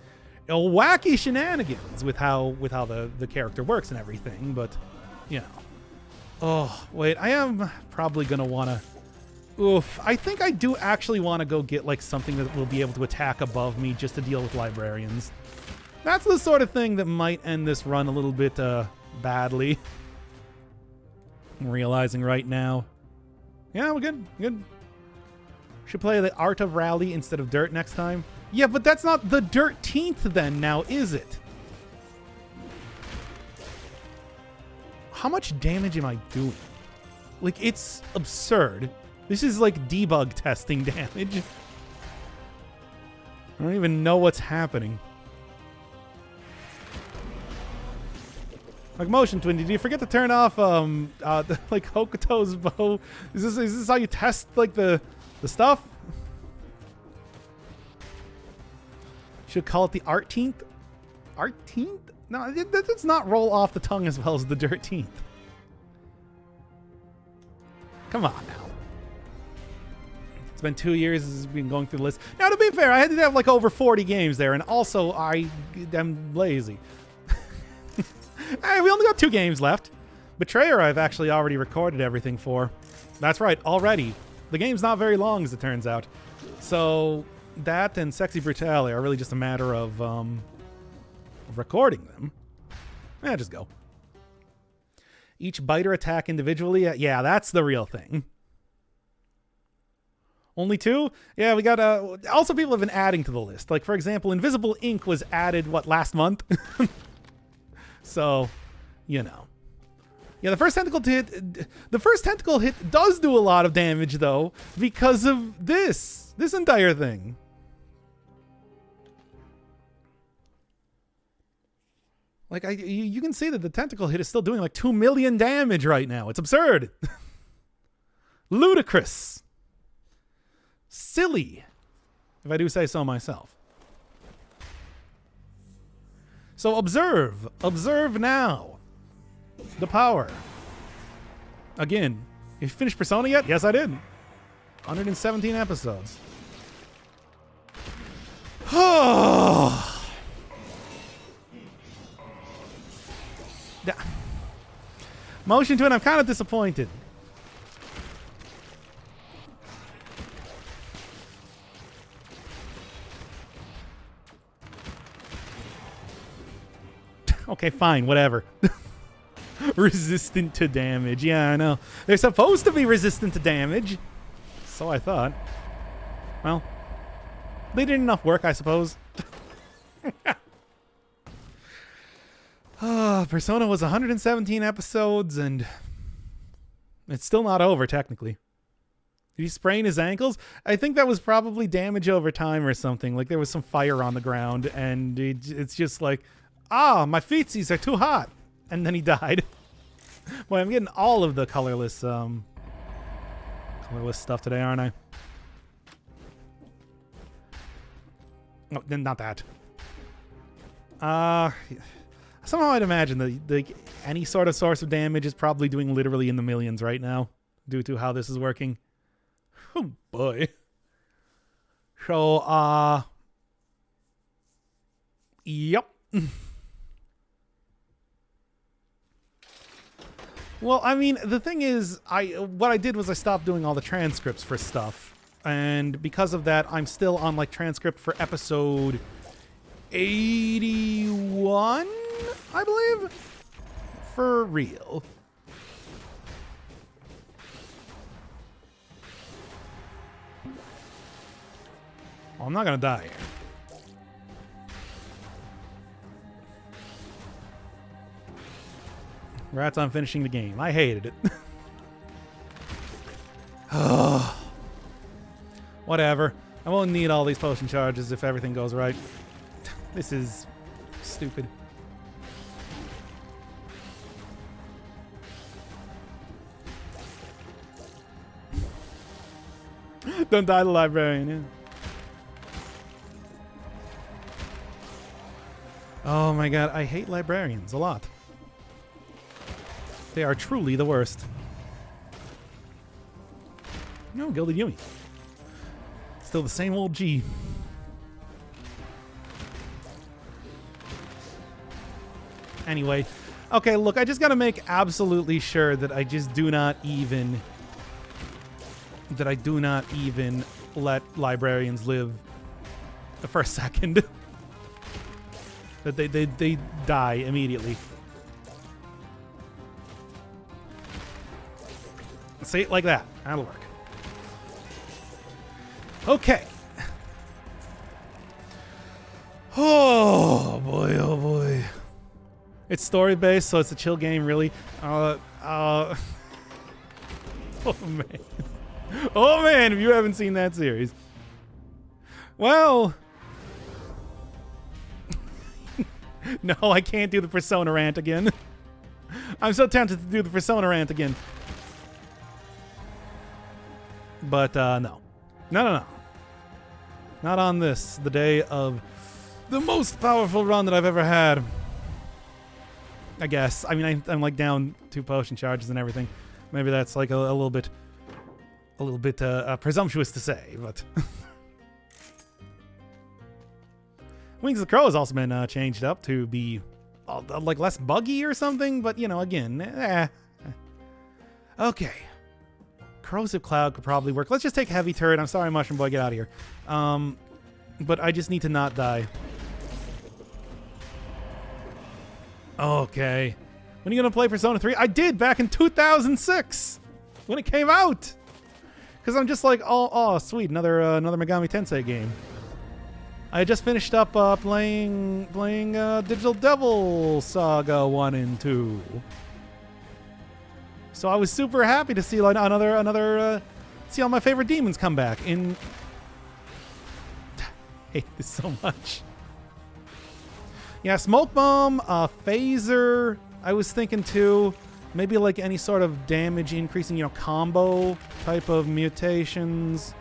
wacky shenanigans with how the character works and everything. But, you know. Oh, wait, I am probably gonna wanna. Oof, I think I do actually want to go get like something that will be able to attack above me just to deal with librarians. That's the sort of thing that might end this run a little bit badly. I'm realizing right now. Yeah, we're good. Good. Should play the Art of Rally instead of Dirt next time. Yeah, but that's not the 13th then now, is it? How much damage am I doing? Like, it's absurd. This is like debug testing damage. I don't even know what's happening. Like Motion Twin, did you forget to turn off like Hokuto's bow? Is this how you test like the stuff? Should call it the 18th? 18th? No, that does not roll off the tongue as well as the 13th. Come on now. It's been 2 years since we've been going through the list. Now, to be fair, I had to have like over 40 games there, and also I am lazy. Hey, we only got 2 games left. Betrayer I've actually already recorded everything for. That's right, already. The game's not very long, as it turns out. So that and Sexy Brutale are really just a matter of recording them. Yeah, just go. Each biter attack individually. Yeah, that's the real thing. Only 2? Yeah, we got also people have been adding to the list. Like, for example, Invisible Ink was added, last month? So, you know. Yeah, the first tentacle hit does do a lot of damage, though, because of this entire thing. Like, you can see that the tentacle hit is still doing like 2 million damage right now. It's absurd. Ludicrous. Silly, if I do say so myself. So observe now the power. Again, you finished Persona yet? Yes, I did. 117 episodes. Motion Twin, I'm kind of disappointed. Okay, fine, whatever. Resistant to damage. Yeah, I know. They're supposed to be resistant to damage. So I thought. Well, they did enough work, I suppose. Persona was 117 episodes, and it's still not over, technically. Did he sprain his ankles? I think that was probably damage over time or something. Like, there was some fire on the ground, and it's just like, my feetsies are too hot. And then he died. Boy, I'm getting all of the colorless stuff today, aren't I? No, not that. Somehow I'd imagine that any sort of source of damage is probably doing literally in the millions right now, due to how this is working. Oh boy. So, yep. Well, I mean, the thing is, what I did was I stopped doing all the transcripts for stuff. And because of that, I'm still on, like, transcript for episode 81, I believe? For real. Well, I'm not gonna die here. Congrats on finishing the game. I hated it. Whatever. I won't need all these potion charges if everything goes right. This is stupid. Don't die, the librarian. Yeah. Oh my god, I hate librarians a lot. They are truly the worst. No, Gilded Yumi. Still the same old G. Anyway, okay, look, I just gotta make absolutely sure that I just do not even... that I do not even let librarians live for a second. That they die immediately. See, like that. That'll work. Okay. Oh boy, oh boy. It's story based, so it's a chill game, really. Oh man. Oh man, if you haven't seen that series. Well. No, I can't do the Persona rant again. I'm so tempted to do the Persona rant again. But, no. No. Not on this, the day of the most powerful run that I've ever had. I guess. I mean, I'm like down 2 potion charges and everything. Maybe that's like a little bit presumptuous to say, but... Wings of the Crow has also been changed up to be like less buggy or something, but you know, again, Okay. Corrosive Cloud could probably work. Let's just take Heavy Turret. I'm sorry, Mushroom Boy, get out of here. But I just need to not die. Okay. When are you going to play Persona 3? I did back in 2006 when it came out. Because I'm just like, oh, sweet, another Megami Tensei game. I had just finished up playing Digital Devil Saga 1 and 2. So I was super happy to see like see all my favorite demons come back. I hate this so much. Yeah, Smoke Bomb, Phaser. I was thinking too, maybe like any sort of damage increasing, you know, combo type of mutations.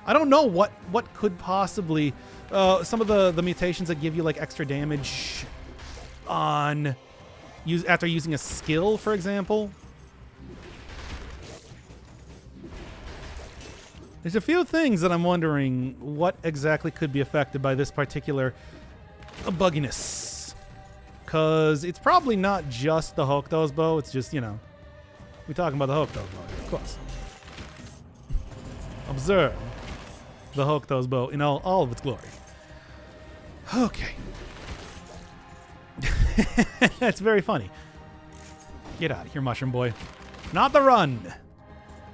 I don't know what could possibly some of the mutations that give you like extra damage on after using a skill, for example. There's a few things that I'm wondering what exactly could be affected by this particular bugginess. Because it's probably not just the Hokuto's bow, it's just, you know, we're talking about the Hokuto's bow, of course. Observe the Hokuto's bow in all of its glory. Okay. That's very funny. Get out of here, Mushroom Boy. Not the run.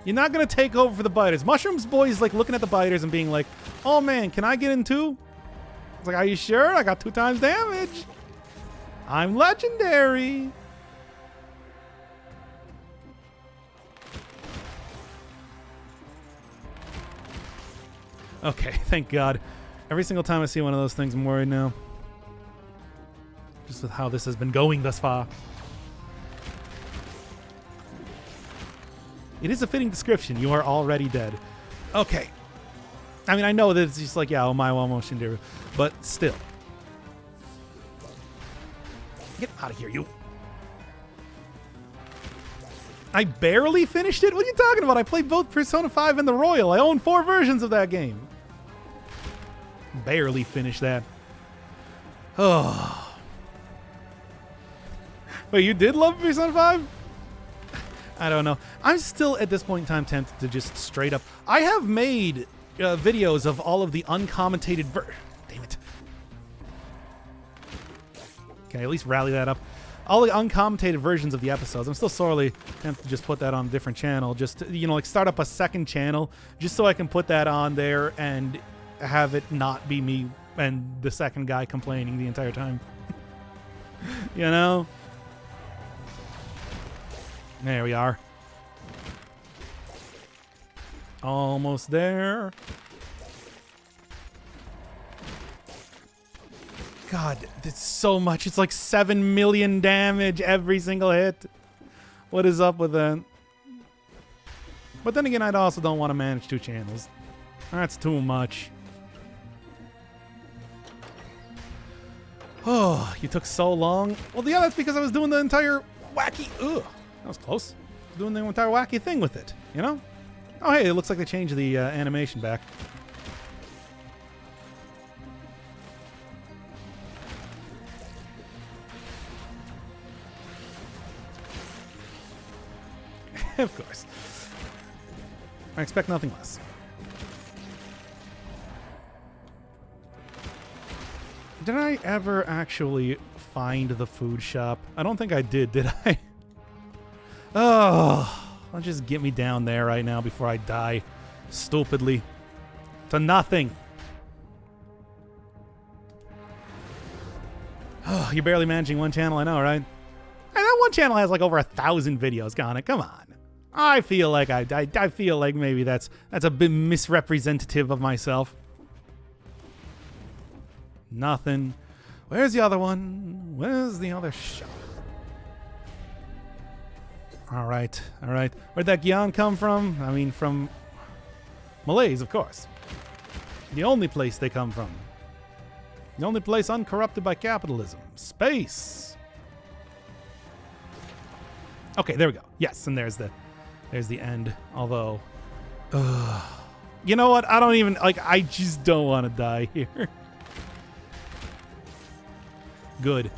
You're not going to take over for the biters. Mushrooms Boy is like looking at the biters and being like, oh man, can I get in too? It's like, are you sure? I got 2 times damage. I'm legendary. Okay, thank God. Every single time I see one of those things, I'm worried now. Just with how this has been going thus far. It is a fitting description. You are already dead. Okay. I mean, I know that it's just like, yeah, Omae wa Shinderu, but still. Get out of here, you. I barely finished it? What are you talking about? I played both Persona 5 and the Royal. I own 4 versions of that game. Barely finished that. Oh. Wait, you did love Persona 5? I don't know. I'm still at this point in time tempted to just straight up... I have made videos of all of the uncommentated Damn it. Okay, at least rally that up. All the uncommentated versions of the episodes. I'm still sorely tempted to just put that on a different channel. Just to, you know, like start up a second channel just so I can put that on there and have it not be me and the second guy complaining the entire time. You know? There we are. Almost there. God, it's so much. It's like 7 million damage every single hit. What is up with that? But then again, I also don't want to manage 2 channels. That's too much. Oh, you took so long. Well, yeah, that's because I was doing the entire wacky... Ugh, that was close. Doing the entire wacky thing with it, you know? Oh, hey, it looks like they changed the animation back. Of course. I expect nothing less. Did I ever actually find the food shop? I don't think I did I? Oh, just get me down there right now before I die stupidly to nothing. Oh, you're barely managing one channel, I know, right? And that one channel has like over 1,000 videos on it. Come on. I feel like I feel like maybe that's a bit misrepresentative of myself. Nothing. Where's the other one? Where's the other shop? All right, all right. Where'd that Gyan come from? I mean, from Malays, of course. The only place they come from. The only place uncorrupted by capitalism. Space. Okay, there we go. Yes, and there's the end. Although, you know what? I don't even, like, I just don't want to die here. Good.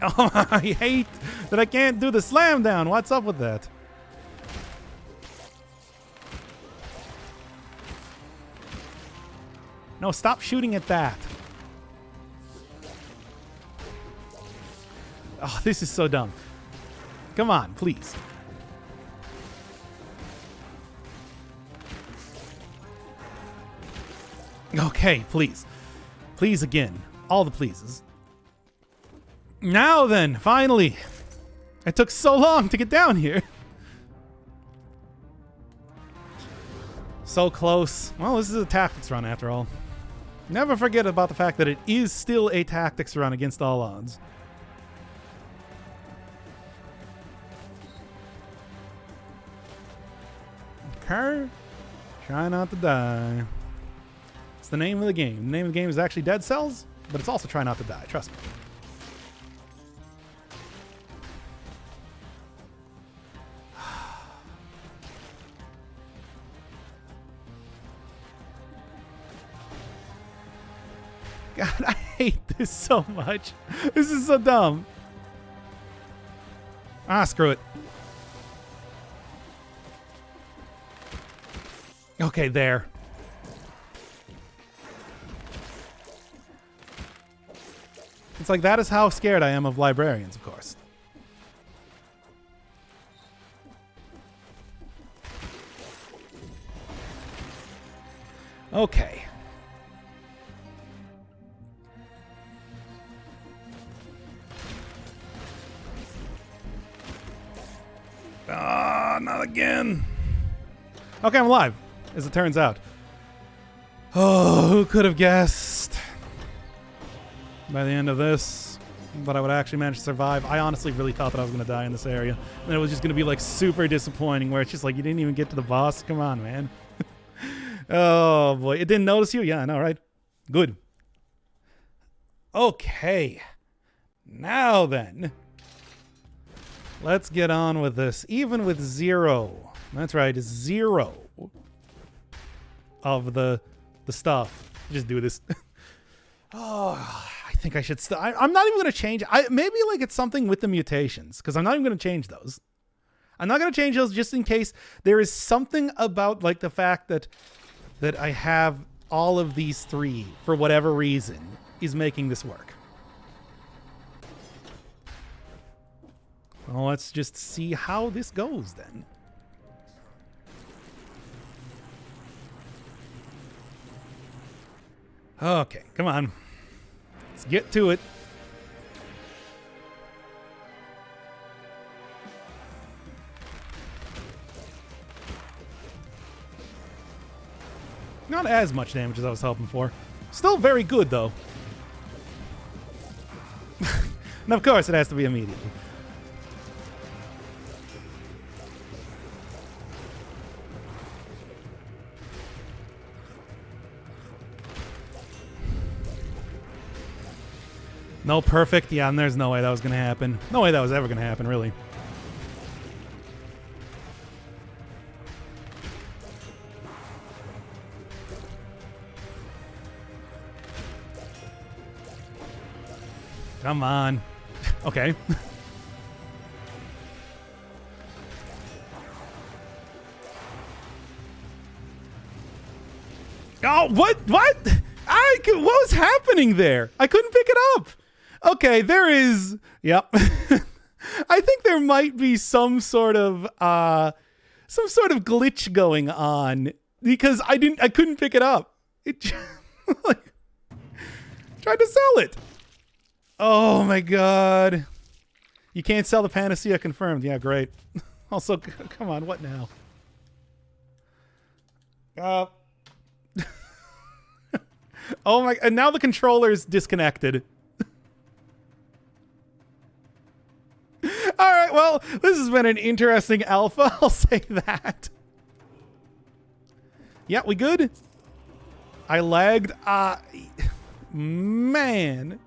Oh, I hate that I can't do the slam down. What's up with that? No, stop shooting at that. Oh, this is so dumb. Come on, please. Okay, please. Please again. All the pleases. Now then, finally. It took so long to get down here. So close. Well, this is a tactics run after all. Never forget about the fact that it is still a tactics run against all odds. Okay. Try not to die. It's the name of the game. The name of the game is actually Dead Cells, but it's also Try Not to Die. Trust me. God, I hate this so much. This is so dumb. Ah, screw it. Okay, there. It's like that is how scared I am of librarians, of course. Okay. Ah, not again. Okay, I'm alive, as it turns out. Oh, who could have guessed? By the end of this, that I would actually manage to survive. I honestly really thought that I was going to die in this area. And it was just going to be like super disappointing where it's just like, you didn't even get to the boss. Come on, man. Oh boy. It didn't notice you? Yeah, I know, right? Good. Okay. Now then. Let's get on with this. Even with 0. That's right, 0 of the stuff. Just do this. Oh, I think I should I'm not even going to change. Maybe like it's something with the mutations, because I'm not even going to change those. I'm not going to change those just in case there is something about like the fact that I have all of these 3 for whatever reason is making this work. Well, let's just see how this goes then. Okay, come on. Let's get to it. Not as much damage as I was hoping for. Still very good, though. And of course, it has to be immediately. No perfect. Yeah, and there's no way that was going to happen. No way that was ever going to happen, really. Come on. Okay. Oh, what? What? What was happening there? I couldn't pick it up. Okay, there is. Yep. I think there might be some sort of glitch going on because I couldn't pick it up. It like tried to sell it. Oh my god. You can't sell the Panacea confirmed. Yeah, great. Also, come on, what now? Oh my, and now the controller's disconnected. All right, well, this has been an interesting alpha, I'll say that. Yeah, we good? I lagged. Man.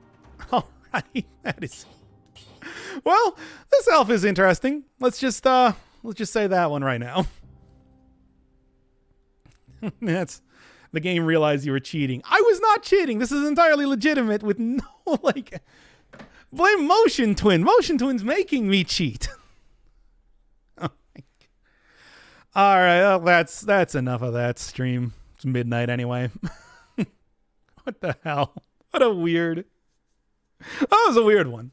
All right, that is... Well, this alpha is interesting. Let's just say that one right now. That's... The game realized you were cheating. I was not cheating. This is entirely legitimate with no, like... Blame Motion Twin. Motion Twin's making me cheat. Oh my God. All right, well, that's enough of that stream. It's midnight anyway. What the hell? What a weird... That was a weird one.